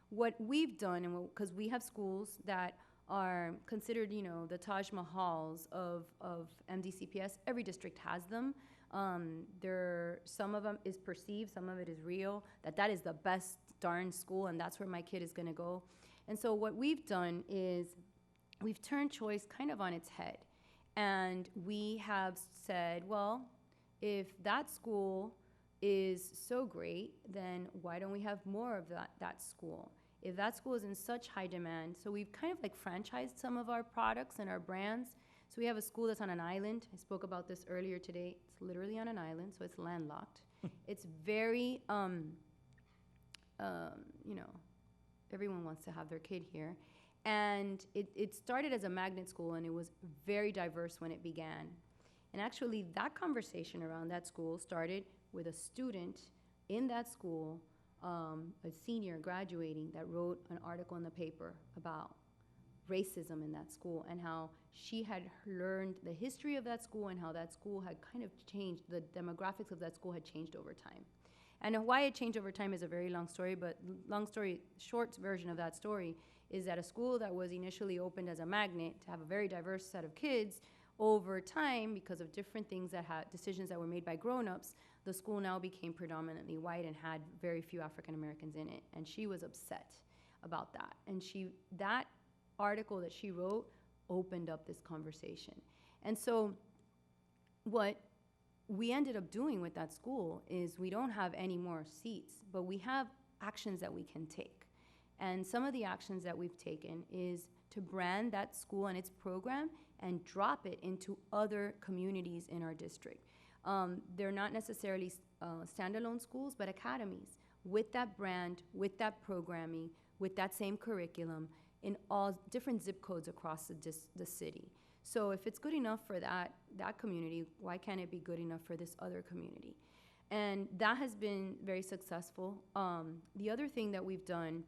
What we've done, and because we have schools that are considered, you know, the Taj Mahals of MDCPS, every district has them. Some of them is perceived, some of it is real, that is the best darn school and that's where my kid is gonna go. And so what we've done is we've turned choice kind of on its head. And we have said, well, if that school is so great, then why don't we have more of that school? If that school is in such high demand, so we've kind of like franchised some of our products and our brands. So we have a school that's on an island. I spoke about this earlier today. It's literally on an island, so it's landlocked. It's very, you know, everyone wants to have their kid here. And it started as a magnet school, and it was very diverse when it began. And actually, that conversation around that school started with a student in that school, a senior graduating, that wrote an article in the paper about racism in that school and how she had learned the history of that school and how that school had kind of changed, the demographics of that school had changed over time. And why it changed over time is a very long story, but short version of that story is that a school that was initially opened as a magnet to have a very diverse set of kids, over time, because of different things decisions that were made by grown-ups, the school now became predominantly white and had very few African Americans in it. And she was upset about that. And that article that she wrote opened up this conversation. And so what we ended up doing with that school is we don't have any more seats, but we have actions that we can take. And some of the actions that we've taken is to brand that school and its program and drop it into other communities in our district. They're not necessarily standalone schools, but academies with that brand, with that programming, with that same curriculum in all different zip codes across the city. So if it's good enough for that community, why can't it be good enough for this other community? And that has been very successful. The other thing that we've done,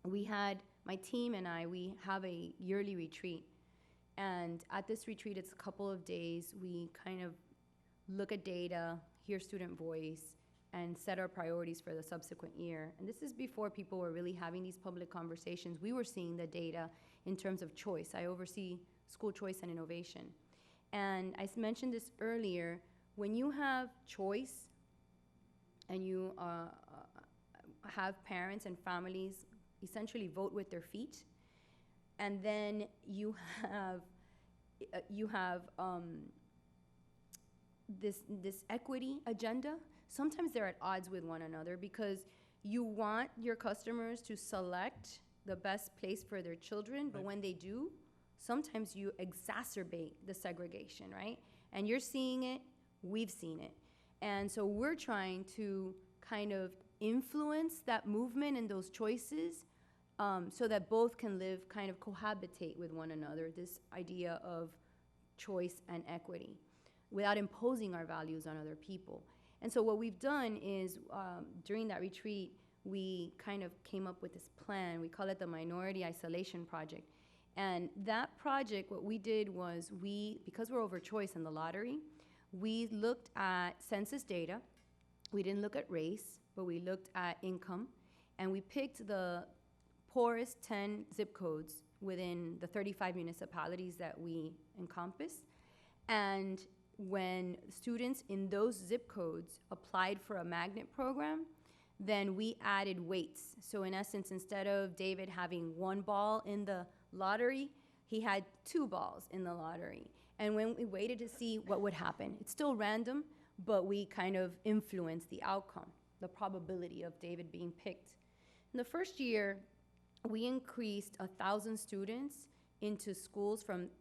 my team and I, we have a yearly retreat. And at this retreat, it's a couple of days. We kind of look at data, hear student voice, and set our priorities for the subsequent year. And this is before people were really having these public conversations. We were seeing the data in terms of choice. I oversee school choice and innovation. And I mentioned this earlier, when you have choice and you have parents and families essentially vote with their feet, and then you have this equity agenda. Sometimes they're at odds with one another because you want your customers to select the best place for their children, but when they do, sometimes you exacerbate the segregation, right? And you're seeing it, we've seen it. And so we're trying to kind of influence that movement and those choices so that both can live, kind of cohabitate with one another, this idea of choice and equity, without imposing our values on other people. And so what we've done is, during that retreat, we kind of came up with this plan. We call it the Minority Isolation Project. And that project, what we did was because we're over choice in the lottery, we looked at census data. We didn't look at race, but we looked at income. And we picked the poorest 10 zip codes within the 35 municipalities that we encompass. And when students in those zip codes applied for a magnet program, then we added weights. So in essence, instead of David having one ball in the lottery, he had 2 balls in the lottery. And when we waited to see what would happen, it's still random, but we kind of influenced the outcome, the probability of David being picked. In the first year, we increased 1,000 students into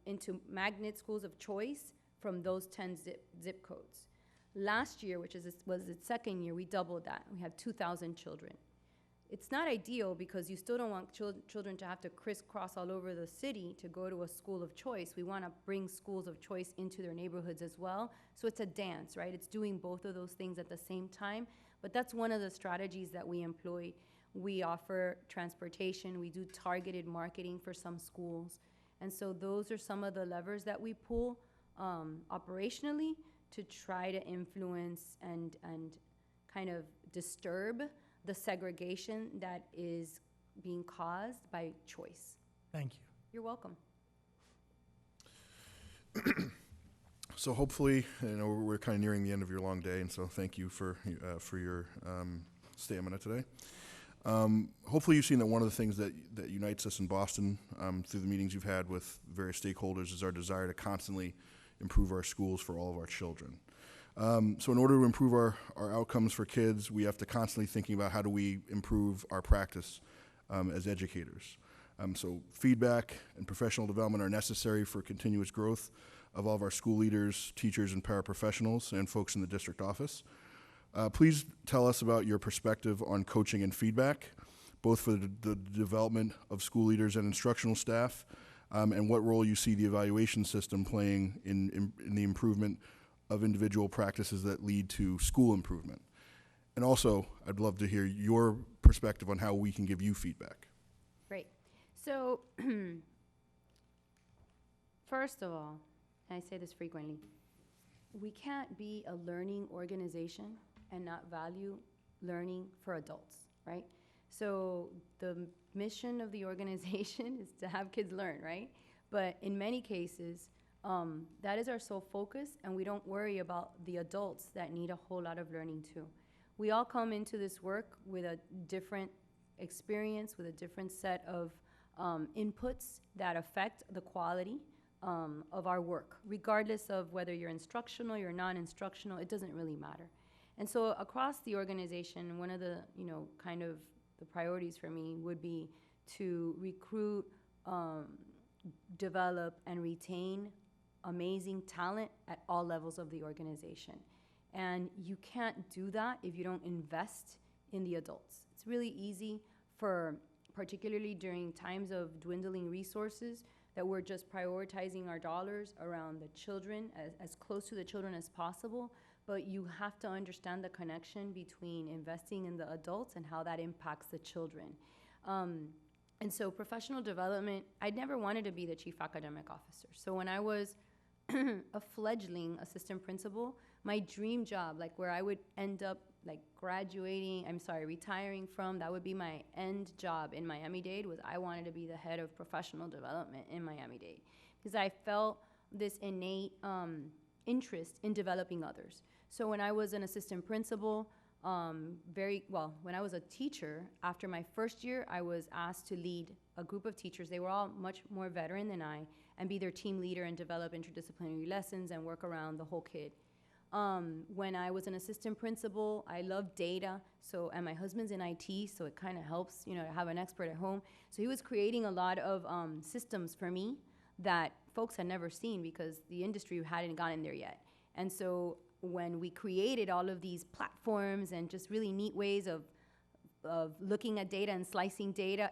into magnet schools of choice from those 10 zip codes. Last year, which was its second year, we doubled that. We had 2,000 children. It's not ideal because you still don't want children to have to crisscross all over the city to go to a school of choice. We want to bring schools of choice into their neighborhoods as well. So it's a dance, right? It's doing both of those things at the same time. But that's one of the strategies that we employ. We offer transportation. We do targeted marketing for some schools. And so those are some of the levers that we pull operationally to try to influence and kind of disturb the segregation that is being caused by choice. Thank you. You're welcome. So hopefully, we're kind of nearing the end of your long day, and so thank you for your stamina today. Hopefully you've seen that one of the things that unites us in Boston through the meetings you've had with various stakeholders is our desire to constantly improve our schools for all of our children. So in order to improve our outcomes for kids, we have to constantly thinking about how do we improve our practice as educators. So feedback and professional development are necessary for continuous growth of all of our school leaders, teachers, and paraprofessionals, and folks in the district office. Please tell us about your perspective on coaching and feedback, both for the development of school leaders and instructional staff, and what role you see the evaluation system playing in the improvement of individual practices that lead to school improvement. And also, I'd love to hear your perspective on how we can give you feedback. Great. So, first of all, and I say this frequently, we can't be a learning organization and not value learning for adults, right? So the mission of the organization is to have kids learn, right? But in many cases, that is our sole focus, and we don't worry about the adults that need a whole lot of learning too. We all come into this work with a different experience, with a different set of inputs that affect the quality of our work, regardless of whether you're instructional, you're non-instructional, it doesn't really matter. And so across the organization, one of the, kind of the priorities for me would be to recruit, develop, and retain amazing talent at all levels of the organization. And you can't do that if you don't invest in the adults. It's really easy for, particularly during times of dwindling resources, that we're just prioritizing our dollars around the children, as close to the children as possible. But you have to understand the connection between investing in the adults and how that impacts the children. And so professional development, I never wanted to be the chief academic officer. So when I was a fledgling assistant principal, my dream job, like where I would end up retiring from, that would be my end job in Miami-Dade, was I wanted to be the head of professional development in Miami-Dade. Because I felt this innate interest in developing others. So when I was an assistant principal, when I was a teacher, after my first year, I was asked to lead a group of teachers. They were all much more veteran than I, and be their team leader and develop interdisciplinary lessons and work around the whole kid. When I was an assistant principal, I loved data, and my husband's in IT, so it kind of helps, to have an expert at home. So he was creating a lot of systems for me that folks had never seen because the industry hadn't gotten there yet. And so when we created all of these platforms and just really neat ways of looking at data and slicing data,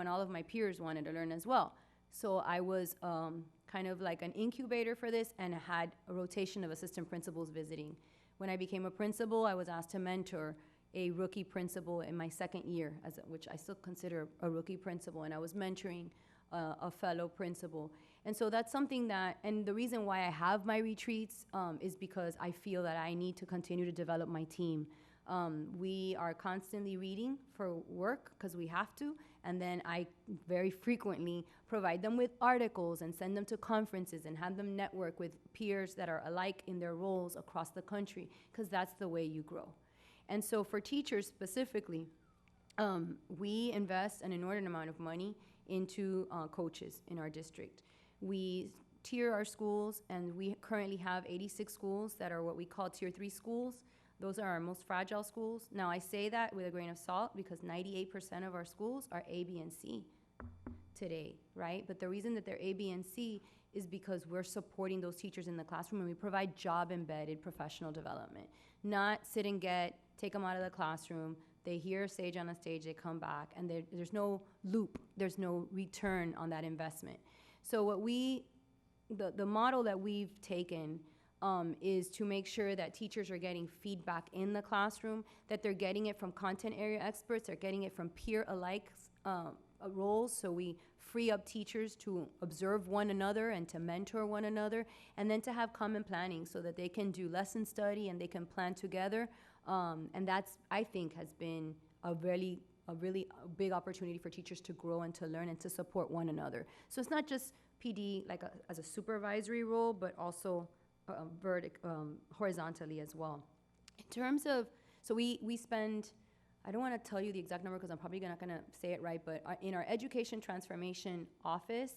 all of my peers wanted to learn as well. So I was kind of like an incubator for this, and had a rotation of assistant principals visiting. When I became a principal, I was asked to mentor a rookie principal in my second year, which I still consider a rookie principal, and I was mentoring a fellow principal. And so that's something and the reason why I have my retreats is because I feel that I need to continue to develop my team. We are constantly reading for work because we have to, and then I very frequently provide them with articles and send them to conferences and have them network with peers that are alike in their roles across the country, because that's the way you grow. And so for teachers specifically, we invest an inordinate amount of money into coaches in our district. We tier our schools, and we currently have 86 schools that are what we call Tier 3 schools. Those are our most fragile schools. Now, I say that with a grain of salt because 98% of our schools are A, B, and C today, right? But the reason that they're A, B, and C is because we're supporting those teachers in the classroom, and we provide job-embedded professional development. Not sit and take them out of the classroom, they hear a sage on a stage, they come back, and there's no loop, there's no return on that investment. So what the model that we've taken is to make sure that teachers are getting feedback in the classroom, that they're getting it from content area experts, they're getting it from peer alike roles, so we free up teachers to observe one another and to mentor one another, and then to have common planning so that they can do lesson study and they can plan together. And that's, I think, has been a really big opportunity for teachers to grow and to learn and to support one another. So it's not just PD as a supervisory role, but also horizontally as well. In terms of, so we spend, I don't want to tell you the exact number because I'm probably not going to say it right, but in our education transformation office,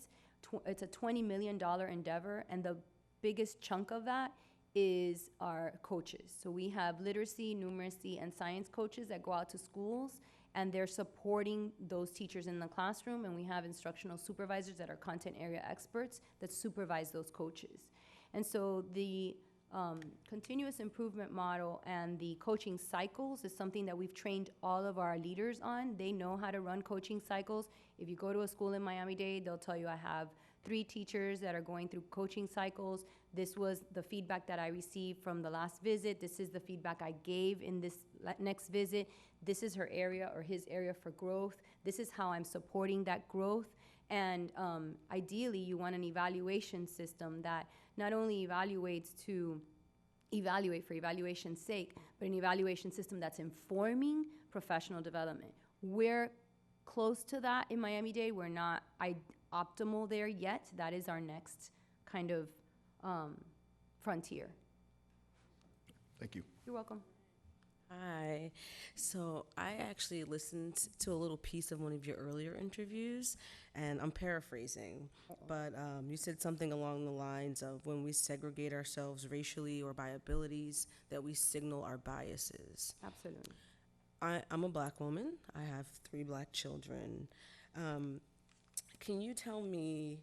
it's a $20 million endeavor, and the biggest chunk of that is our coaches. So we have literacy, numeracy, and science coaches that go out to schools, and they're supporting those teachers in the classroom, and we have instructional supervisors that are content area experts that supervise those coaches. And so the continuous improvement model and the coaching cycles is something that we've trained all of our leaders on. They know how to run coaching cycles. If you go to a school in Miami-Dade, they'll tell you I have 3 teachers that are going through coaching cycles. This was the feedback that I received from the last visit. This is the feedback I gave in this next visit. This is her area or his area for growth. This is how I'm supporting that growth. And ideally, you want an evaluation system that not only evaluates to evaluate for evaluation's sake, but an evaluation system that's informing professional development. We're close to that in Miami-Dade. We're not optimal there yet. That is our next kind of frontier. Thank you. You're welcome. Hi. So I actually listened to a little piece of one of your earlier interviews, and I'm paraphrasing, but you said something along the lines of when we segregate ourselves racially or by abilities, that we signal our biases. Absolutely. I'm a Black woman. I have 3 Black children. Can you tell me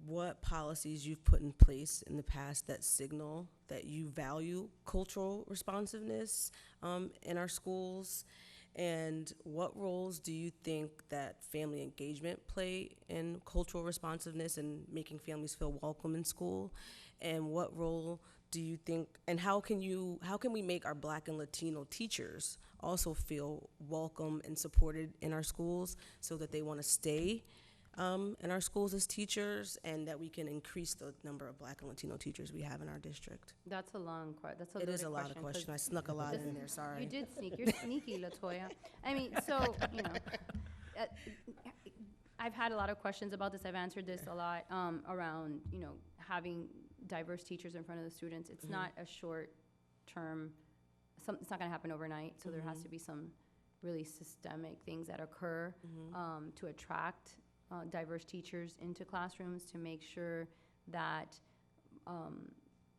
what policies you've put in place in the past that signal that you value cultural responsiveness in our schools? And what roles do you think that family engagement play in cultural responsiveness and making families feel welcome in school? And what role do you think, and how can we make our Black and Latino teachers also feel welcome and supported in our schools so that they want to stay in our schools as teachers, and that we can increase the number of Black and Latino teachers we have in our district? That's a long question. That's a It is a loaded lot of questions. I snuck a lot in there, sorry. You did sneak. You're sneaky, LaToya. I mean, so, I've had a lot of questions about this. I've answered this a lot around, having diverse teachers in front of the students. It's not a short term, it's not going to happen overnight. So there has to be some really systemic things that occur to attract diverse teachers into classrooms, to make sure that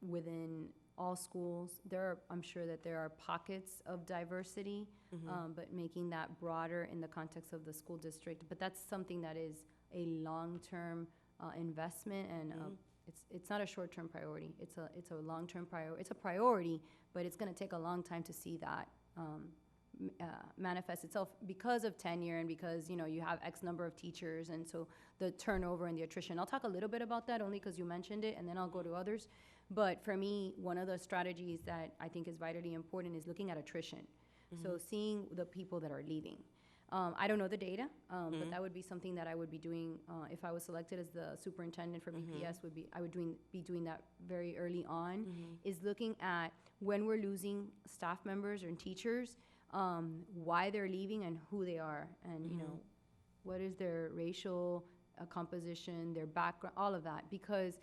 within all schools, I'm sure that there are pockets of diversity, but making that broader in the context of the school district. But that's something that is a long-term investment, and it's not a short-term priority. It's a long-term priority. It's a priority, but it's going to take a long time to see that manifest itself because of tenure and because you have X number of teachers, and so the turnover and the attrition. I'll talk a little bit about that only because you mentioned it, and then I'll go to others. But for me, one of the strategies that I think is vitally important is looking at attrition. So seeing the people that are leaving. I don't know the data, but that would be something that I would be doing if I was selected as the superintendent for BPS. I would be doing that very early on. Is looking at when we're losing staff members and teachers, why they're leaving and who they are, and you know, what is their racial composition, their background, all of that, because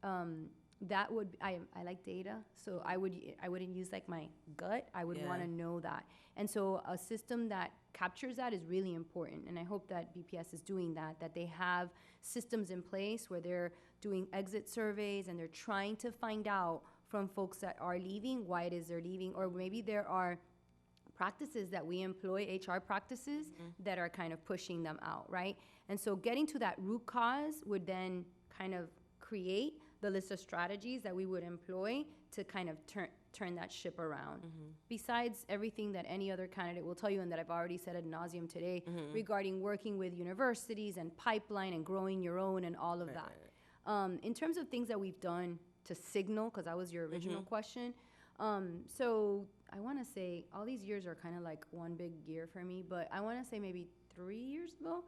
that would I like data, so I wouldn't use like my gut. I would want to know that, and so a system that captures that is really important. And I hope that BPS is doing that. That they have systems in place where they're doing exit surveys and they're trying to find out from folks that are leaving why it is they're leaving, or maybe there are practices that we employ, HR practices, that are kind of pushing them out, right? And so getting to that root cause would then kind of create the list of strategies that we would employ to kind of turn that ship around. Besides everything that any other candidate will tell you, and that I've already said ad nauseum today, regarding working with universities and pipeline and growing your own and all of that. In terms of things that we've done to signal, because that was your original question, so I want to say all these years are kind of like one big year for me, but I want to say maybe 3 years ago,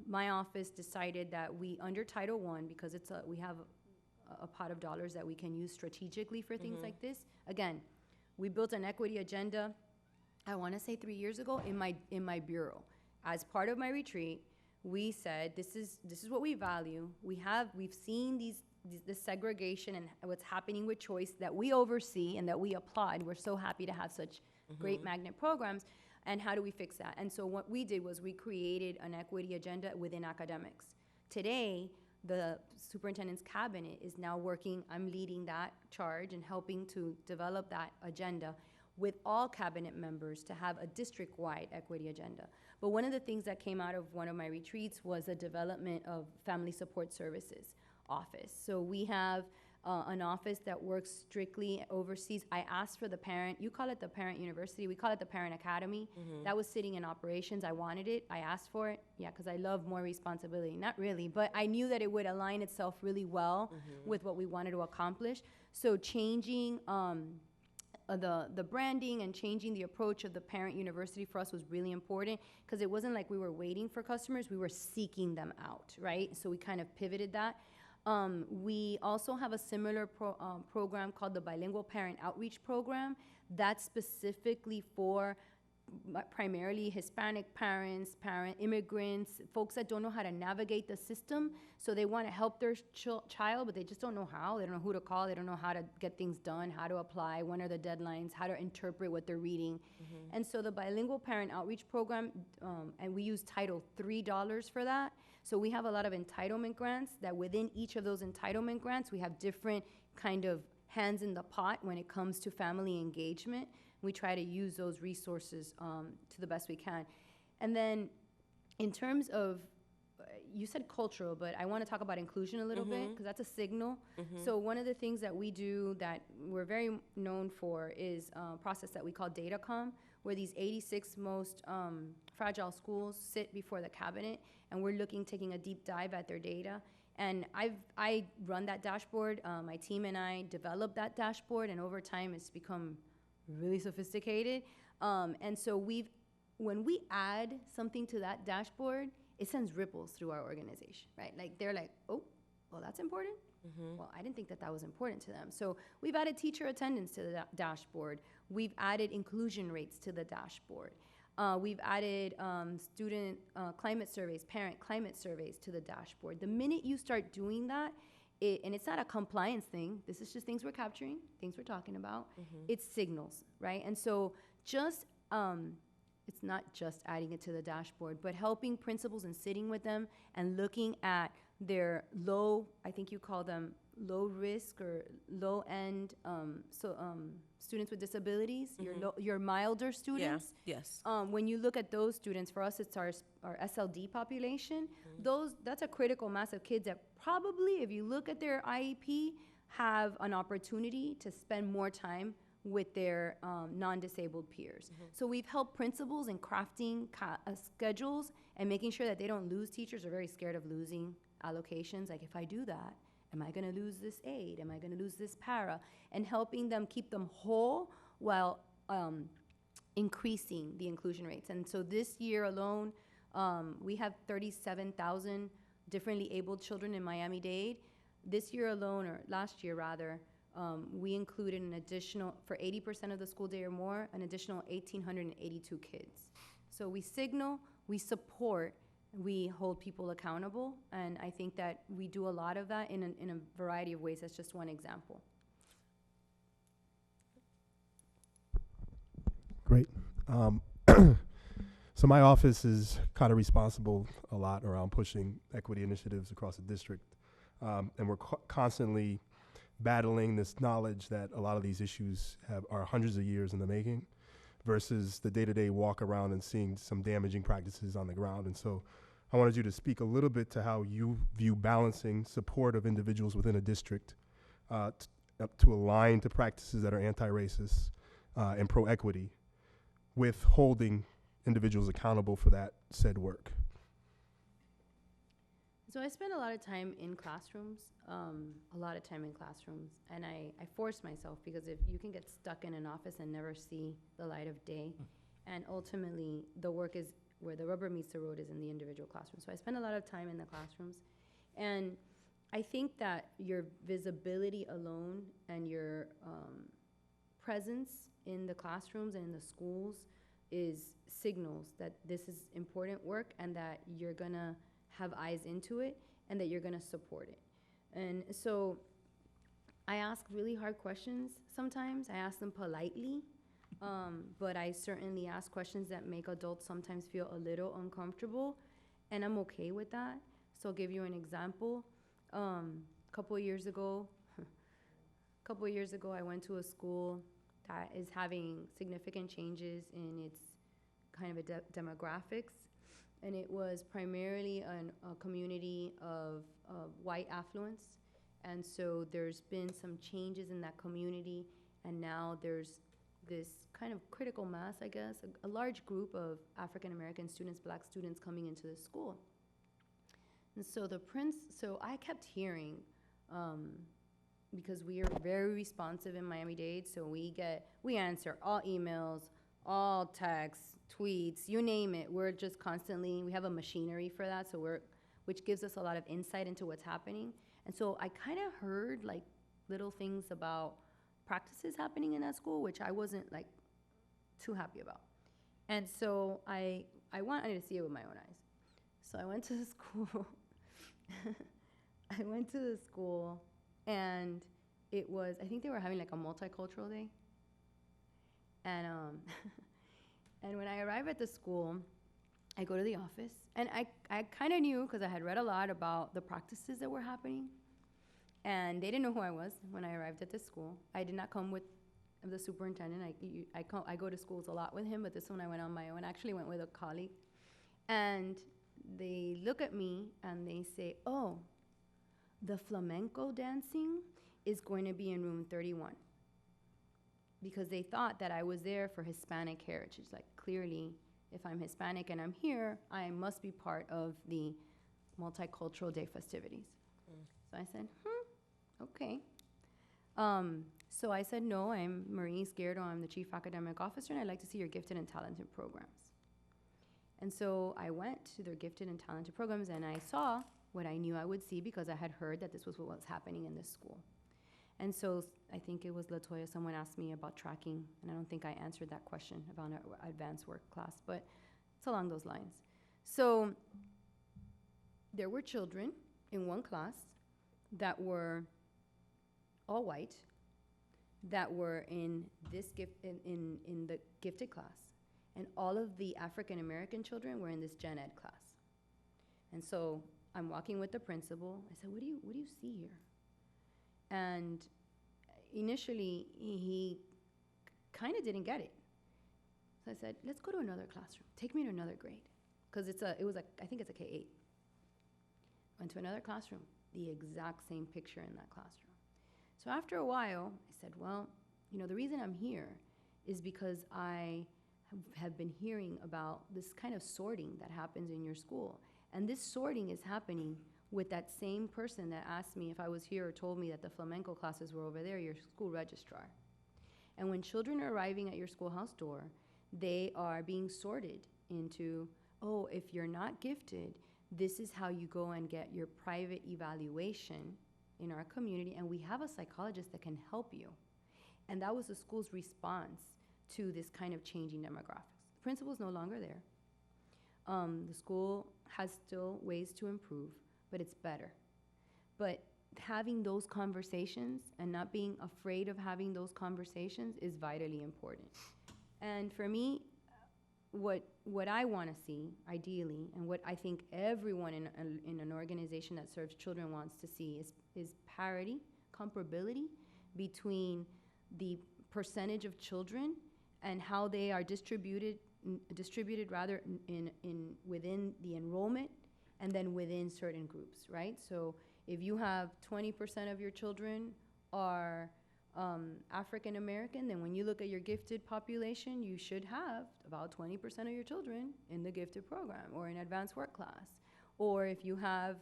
my office decided that we, under Title I, because we have a pot of dollars that we can use strategically for things like this. Again, we built an equity agenda, I want to say 3 years ago, in my bureau. As part of my retreat, we said, this is what we value. We've seen this segregation and what's happening with choice that we oversee and that we applaud. We're so happy to have such great magnet programs. And how do we fix that? And so what we did was we created an equity agenda within academics. Today, the superintendent's cabinet is now working, I'm leading that charge and helping to develop that agenda with all cabinet members to have a district-wide equity agenda. But one of the things that came out of one of my retreats was the development of family support services office. So we have an office that works strictly overseas. I asked for the parent, you call it the parent university, we call it the parent academy. That was sitting in operations. I wanted it, I asked for it, because I love more responsibility. Not really, but I knew that it would align itself really well with what we wanted to accomplish. So changing the branding and changing the approach of the parent university for us was really important, because it wasn't like we were waiting for customers, we were seeking them out, right? So we kind of pivoted that. We also have a similar program called the Bilingual Parent Outreach Program. That's specifically for primarily Hispanic parents, immigrants, folks that don't know how to navigate the system. So they want to help their child, but they just don't know how. They don't know who to call. They don't know how to get things done, how to apply, when are the deadlines, how to interpret what they're reading. And so the Bilingual Parent Outreach Program, and we use Title III dollars for that. So we have a lot of entitlement grants that within each of those entitlement grants, we have different kind of hands in the pot when it comes to family engagement. We try to use those resources to the best we can. And then in terms of, you said cultural, but I want to talk about inclusion a little bit, because that's a signal. So one of the things that we do that we're very known for is a process that we call DataCom, where these 86 most fragile schools sit before the cabinet, and we're taking a deep dive at their data. And I run that dashboard. My team and I developed that dashboard, and over time it's become really sophisticated. And so when we add something to that dashboard, it sends ripples through our organization, right? Like they're like, oh, well, that's important. Well, I didn't think that was important to them. So we've added teacher attendance to the dashboard. We've added inclusion rates to the dashboard. We've added student climate surveys, parent climate surveys to the dashboard. The minute you start doing that, and it's not a compliance thing, this is just things we're capturing, things we're talking about, it's signals, right? And so just, it's not just adding it to the dashboard, but helping principals and sitting with them and looking at their I think you call them low risk or low end, students with disabilities, your milder students. Yes. When you look at those students, for us, it's our SLD population. That's a critical mass of kids that probably, if you look at their IEP, have an opportunity to spend more time with their non-disabled peers. So we've helped principals in crafting schedules and making sure that they don't lose teachers. They're very scared of losing allocations. Like, if I do that, am I going to lose this aide? Am I going to lose this para? And helping them keep them whole while increasing the inclusion rates. And so this year alone, we have 37,000 differently abled children in Miami-Dade. This year alone, or last year rather, we included an additional, for 80% of the school day or more, an additional 1,882 kids. So we signal, we support, we hold people accountable, and I think that we do a lot of that in a variety of ways. That's just one example. Great. So my office is kind of responsible a lot around pushing equity initiatives across the district. And we're constantly battling this knowledge that a lot of these issues are hundreds of years in the making versus the day-to-day walk around and seeing some damaging practices on the ground. And so I wanted you to speak a little bit to how you view balancing support of individuals within a district to align to practices that are anti-racist and pro-equity with holding individuals accountable for that said work. So I spend a lot of time in classrooms, and I force myself, because if you can get stuck in an office and never see the light of day, and ultimately the work is where the rubber meets the road is in the individual classroom. So I spend a lot of time in the classrooms, and I think that your visibility alone and your presence in the classrooms and in the schools is signals that this is important work and that you're gonna have eyes into it and that you're gonna support it. And so I ask really hard questions sometimes. I ask them politely, but I certainly ask questions that make adults sometimes feel a little uncomfortable, and I'm okay with that. So I'll give you an example. A couple of years ago, I went to a school that is having significant changes in its kind of demographics, and it was primarily a community of white affluence, and so there's been some changes in that community, and now there's this kind of critical mass, I guess, a large group of African American students, black students coming into the school. And so so I kept hearing, because we are very responsive in Miami-Dade, so we answer all emails, all texts, tweets, you name it. We're just constantly, we have a machinery for that, so which gives us a lot of insight into what's happening. And so I kind of heard like little things about practices happening in that school, which I wasn't like too happy about. And so I wanted to see it with my own eyes. So I went to the school. I went to the school, and it was, I think they were having like a multicultural day. And and when I arrive at the school, I go to the office, and I kind of knew, because I had read a lot about the practices that were happening, and they didn't know who I was when I arrived at the school. I did not come with the superintendent. I go to schools a lot with him, but this one I went on my own. I actually went with a colleague, and they look at me and they say, "Oh, the flamenco dancing is going to be in room 31." Because they thought that I was there for Hispanic heritage. Like, clearly, if I'm Hispanic and I'm here, I must be part of the multicultural day festivities. So I said, okay. So I said, no, I'm Marie Izquierdo. I'm the Chief Academic Officer, and I'd like to see your gifted and talented programs. And so I went to their gifted and talented programs, and I saw what I knew I would see because I had heard that this was what was happening in this school. And so I think it was LaToya, someone asked me about tracking, and I don't think I answered that question about our advanced work class, but it's along those lines. So there were children in one class that were all white, that were in this in the gifted class, and all of the African American children were in this gen ed class. And so I'm walking with the principal. I said, what do you see here? And initially, he kind of didn't get it. So I said, let's go to another classroom. Take me to another grade. Because I think it's a K-8. Went to another classroom, the exact same picture in that classroom. So after a while, I said, well, the reason I'm here is because I have been hearing about this kind of sorting that happens in your school. And this sorting is happening with that same person that asked me if I was here or told me that the flamenco classes were over there, your school registrar. And when children are arriving at your schoolhouse door, they are being sorted into, oh, if you're not gifted, this is how you go and get your private evaluation in our community, and we have a psychologist that can help you. And that was the school's response to this kind of changing demographics. The principal's no longer there. The school has still ways to improve, but it's better. But having those conversations and not being afraid of having those conversations is vitally important. And for me, what I want to see, ideally, and what I think everyone in an organization that serves children wants to see is parity, comparability between the percentage of children and how they are distributed rather within the enrollment and then within certain groups, right? So if you have 20% of your children are African American, then when you look at your gifted population, you should have about 20% of your children in the gifted program or in advanced work class. Or if you have,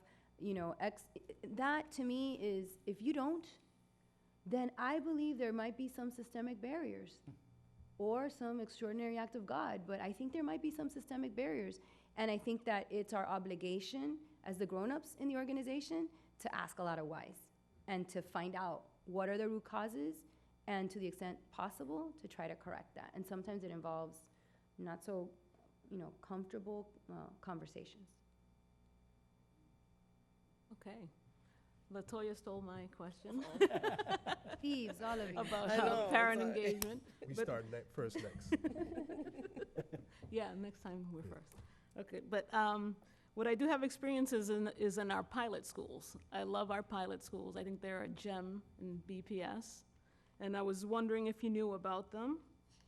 that to me is, if you don't, then I believe there might be some systemic barriers or some extraordinary act of God, but I think there might be some systemic barriers. And I think that it's our obligation as the grown-ups in the organization to ask a lot of whys and to find out what are the root causes, and to the extent possible, to try to correct that. And sometimes it involves not so, comfortable conversations. Okay. LaToya stole my question Thieves, all of you. about parent engagement. We But- start first next. Yeah, next time we're first. Okay, but what I do have experience is in our pilot schools. I love our pilot schools. I think they're a gem in BPS. And I was wondering if you knew about them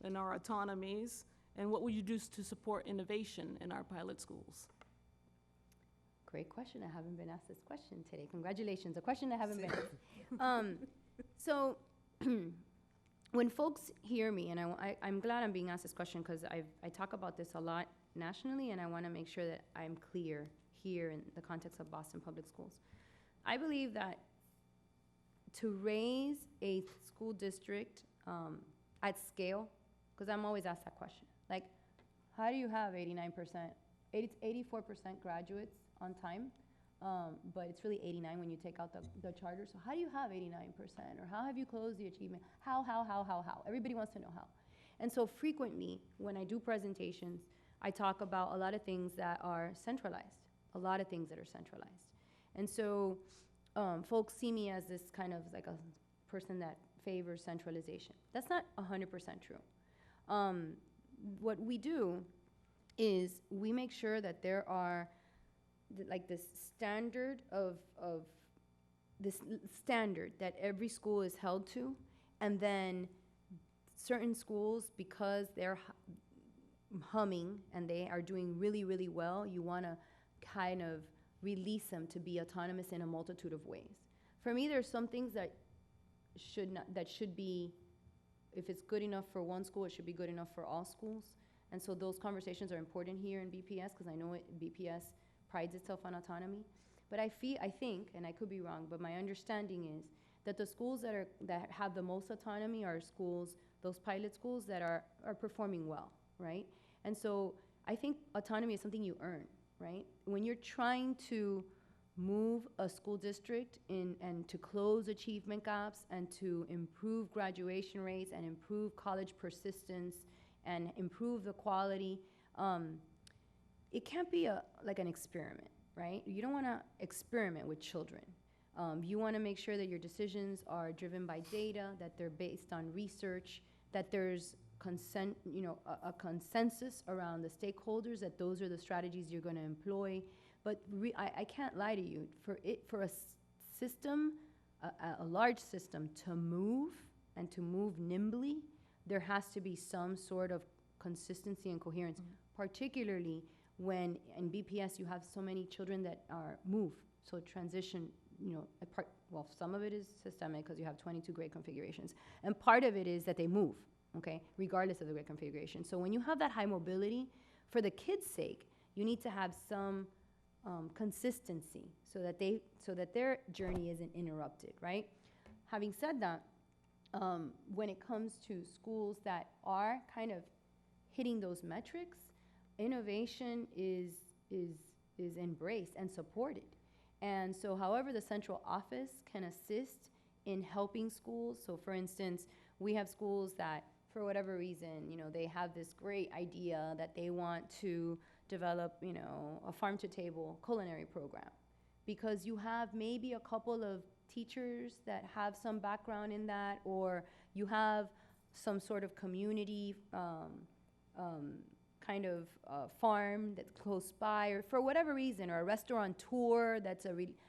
and our autonomies, and what would you do to support innovation in our pilot schools? Great question. I haven't been asked this question today. Congratulations. A question I haven't been asked. So when folks hear me, and I'm glad I'm being asked this question because I talk about this a lot nationally, and I want to make sure that I'm clear here in the context of Boston Public Schools. I believe that to raise a school district at scale, because I'm always asked that question, like, how do you have 84% graduates on time, but it's really 89 when you take out the charter. So how do you have 89%? Or how have you closed the achievement? How? Everybody wants to know how. And so frequently, when I do presentations, I talk about a lot of things that are centralized, And so folks see me as this kind of like a person that favors centralization. That's not 100% true. What we do is we make sure that there are this standard that every school is held to, and then certain schools, because they're humming and they are doing really, really well, you want to kind of release them to be autonomous in a multitude of ways. For me, there's some things that should be, if it's good enough for one school, it should be good enough for all schools. And so those conversations are important here in BPS, because I know BPS prides itself on autonomy. But I think, and I could be wrong, but my understanding is that the schools that have the most autonomy are schools, those pilot schools that are performing well, right? And so I think autonomy is something you earn, right? When you're trying to move a school district and to close achievement gaps and to improve graduation rates and improve college persistence and improve the quality, it can't be like an experiment, right? You don't want to experiment with children. You want to make sure that your decisions are driven by data, that they're based on research, that there's a consensus around the stakeholders, that those are the strategies you're going to employ. But I can't lie to you. For a system, a large system, to move and to move nimbly, there has to be some sort of consistency and coherence, particularly when in BPS you have so many children that move. So transition, some of it is systemic because you have 22 grade configurations. And part of it is that they move, okay, regardless of the grade configuration. So when you have that high mobility, for the kids' sake, you need to have some consistency so that their journey isn't interrupted, right? Having said that, when it comes to schools that are kind of hitting those metrics, innovation is embraced and supported. And so however the central office can assist in helping schools, so for instance, we have schools that for whatever reason, they have this great idea that they want to develop, a farm-to-table culinary program. Because you have maybe a couple of teachers that have some background in that, or you have some sort of community kind of farm that's close by, or for whatever reason, or a restaurateur that's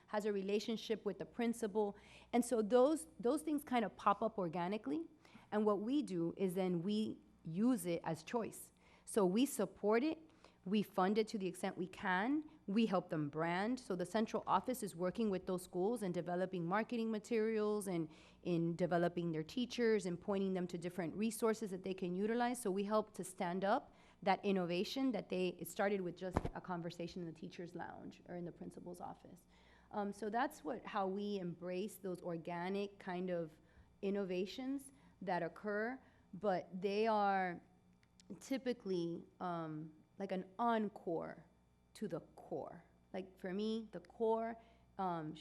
has a relationship with the principal. And so those things kind of pop up organically. And what we do is then we use it as choice. So we support it, we fund it to the extent we can, we help them brand. So the central office is working with those schools and developing marketing materials and in developing their teachers and pointing them to different resources that they can utilize. So we help to stand up that innovation that it started with just a conversation in the teacher's lounge or in the principal's office. So that's how we embrace those organic kind of innovations that occur, but they are typically like an encore to the core. Like for me, the core there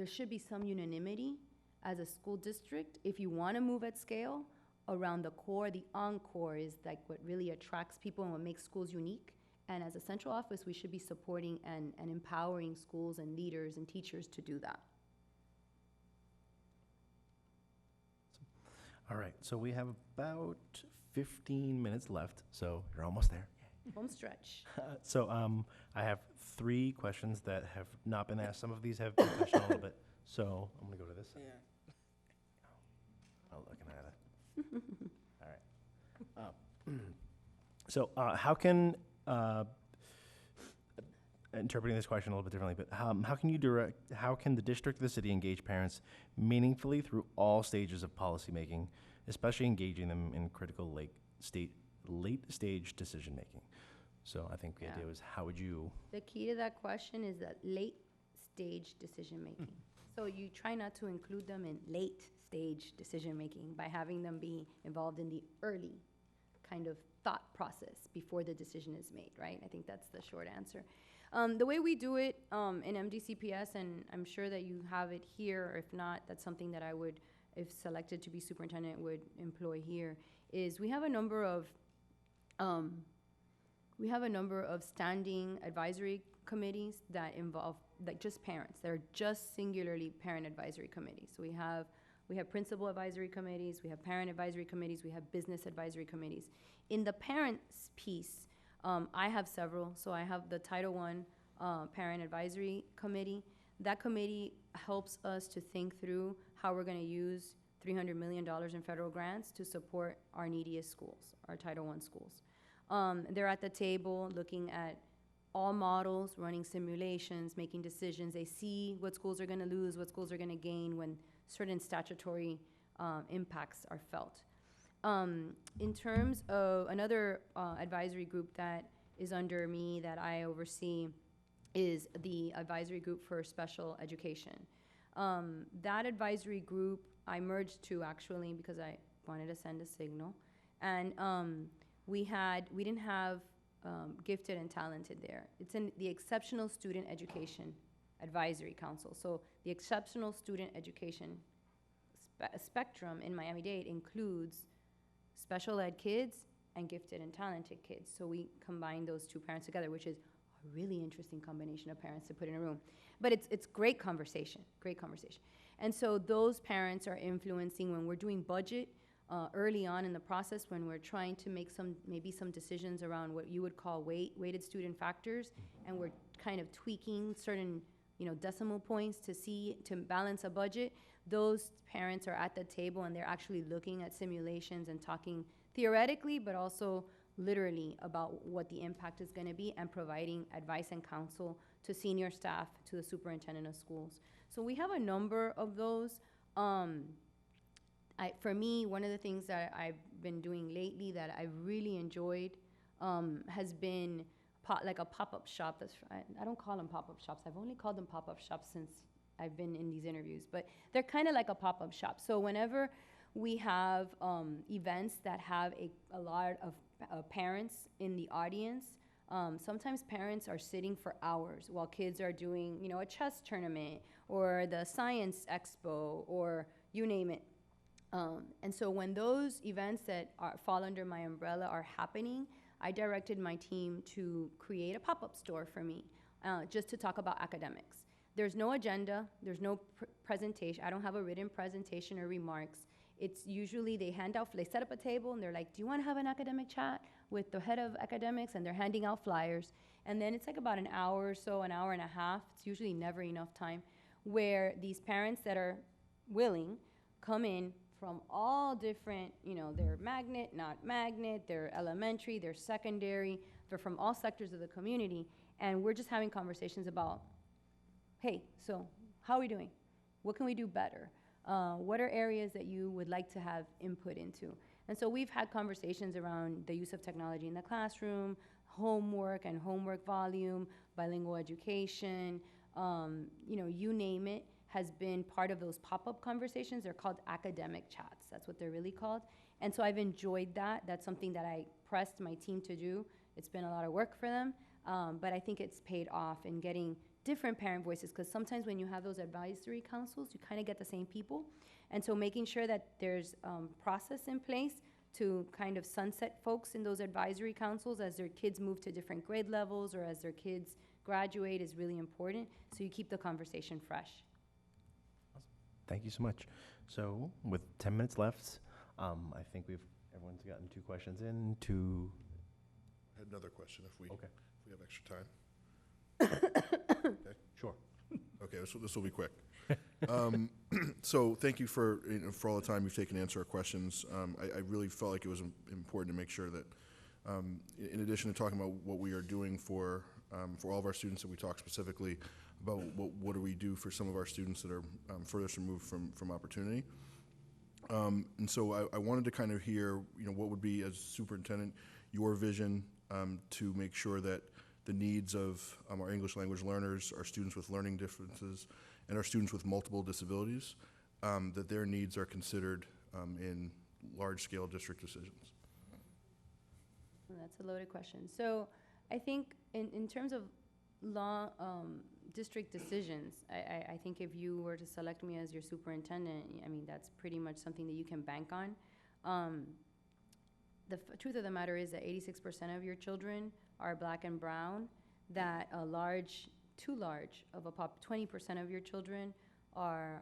should be some unanimity as a school district. If you want to move at scale around the core, the encore is like what really attracts people and what makes schools unique. And as a central office, we should be supporting and empowering schools and leaders and teachers to do that. All right, so we have about 15 minutes left, so you're almost there. Home stretch. So I have 3 questions that have not been asked. Some of these have been touched on a little bit, so I'm going to go to this side. Oh, looking at it. All right. So how can, interpreting this question a little bit differently, but how can the district, the city engage parents meaningfully through all stages of policymaking, especially engaging them in critical late stage decision making? So I think the idea was, how would you? The key to that question is that late stage decision making. So you try not to include them in late stage decision making by having them be involved in the early kind of thought process before the decision is made, right? I think that's the short answer. The way we do it in MDCPS, and I'm sure that you have it here, or if not, that's something that I would, if selected to be superintendent, would employ here, is we have a number of standing advisory committees that involve like just parents. They're just singularly parent advisory committees. So we have principal advisory committees, we have parent advisory committees, we have business advisory committees. In the parents piece, I have several. So I have the Title I Parent Advisory Committee. That committee helps us to think through how we're going to use $300 million in federal grants to support our neediest schools, our Title I schools. They're at the table looking at all models, running simulations, making decisions. They see what schools are going to lose, what schools are going to gain when certain statutory impacts are felt. In terms of another advisory group that is under me that I oversee is the Advisory Group for Special Education. That advisory group I merged to actually because I wanted to send a signal. And we didn't have gifted and talented there. It's in the Exceptional Student Education Advisory Council. So the Exceptional Student Education spectrum in Miami-Dade includes special ed kids and gifted and talented kids. So we combine those two parents together, which is a really interesting combination of parents to put in a room. But it's great conversation, great conversation. And so those parents are influencing when we're doing budget early on in the process, when we're trying to make maybe some decisions around what you would call weighted student factors, and we're kind of tweaking certain decimal points to balance a budget. Those parents are at the table and they're actually looking at simulations and talking theoretically, but also literally about what the impact is going to be and providing advice and counsel to senior staff, to the superintendent of schools. So we have a number of those. For me, one of the things that I've been doing lately that I've really enjoyed has been like a pop-up shop. I don't call them pop-up shops. I've only called them pop-up shops since I've been in these interviews, but they're kind of like a pop-up shop. So whenever We have events that have a lot of parents in the audience. Sometimes parents are sitting for hours while kids are doing, a chess tournament or the science expo or you name it. And so when those events that fall under my umbrella are happening, I directed my team to create a pop-up store for me, just to talk about academics. There's no agenda, there's no presentation. I don't have a written presentation or remarks. It's usually they set up a table and they're like, do you want to have an academic chat with the head of academics? And they're handing out flyers. And then it's like about an hour or so, an hour and a half. It's usually never enough time, where these parents that are willing come in from all different, they're magnet, not magnet, they're elementary, they're secondary, they're from all sectors of the community. And we're just having conversations about, hey, so how are we doing? What can we do better? What are areas that you would like to have input into? And so we've had conversations around the use of technology in the classroom, homework and homework volume, bilingual education, you name it, has been part of those pop-up conversations. They're called academic chats. That's what they're really called. And so I've enjoyed that. That's something that I pressed my team to do. It's been a lot of work for them, but I think it's paid off in getting different parent voices, because sometimes when you have those advisory councils, you kind of get the same people. And so making sure that there's process in place to kind of sunset folks in those advisory councils as their kids move to different grade levels or as their kids graduate is really important, so you keep the conversation fresh. Awesome. Thank you so much. So with 10 minutes left, I think everyone's gotten 2 questions in. I had another question if we have extra time. Okay. Sure. Okay, this will be quick. So thank you for all the time you've taken to answer our questions. I really felt like it was important to make sure that, in addition to talking about what we are doing for all of our students, that we talk specifically about what do we do for some of our students that are furthest removed from opportunity. And so I wanted to kind of hear, what would be, as superintendent, your vision to make sure that the needs of our English language learners, our students with learning differences, and our students with multiple disabilities, that their needs are considered in large-scale district decisions. That's a loaded question. So I think in terms of law, district decisions, I think if you were to select me as your superintendent, that's pretty much something that you can bank on. The truth of the matter is that 86% of your children are black and brown, that too large of a 20% of your children are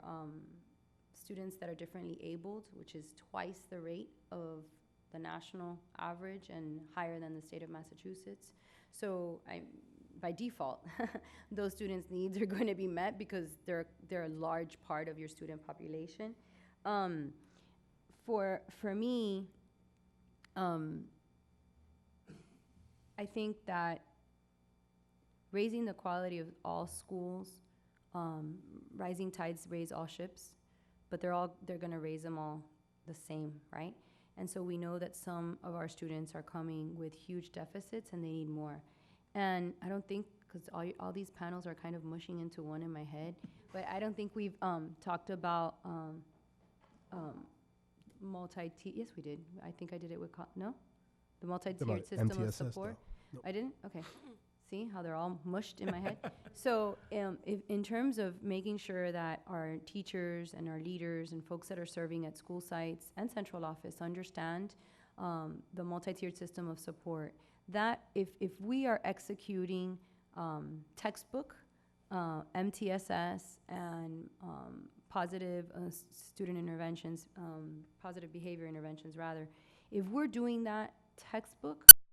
students that are differently abled, which is twice the rate of the national average and higher than the state of Massachusetts. So by default, those students' needs are going to be met because they're a large part of your student population. For me, I think that raising the quality of all schools, rising tides raise all ships, but they're going to raise them all the same, right? And so we know that some of our students are coming with huge deficits and they need more. And I don't think, because all these panels are kind of mushing into one in my head, but I don't think we've talked about yes, we did. I think I did it with, no? The multi-tiered system of MTSS support? Nope. I didn't? Okay. See how they're all mushed in my head? So in terms of making sure that our teachers and our leaders and folks that are serving at school sites and central office understand the multi-tiered system of support, that if we are executing textbook, MTSS, and positive student interventions, positive behavior interventions rather, if we're doing that textbook,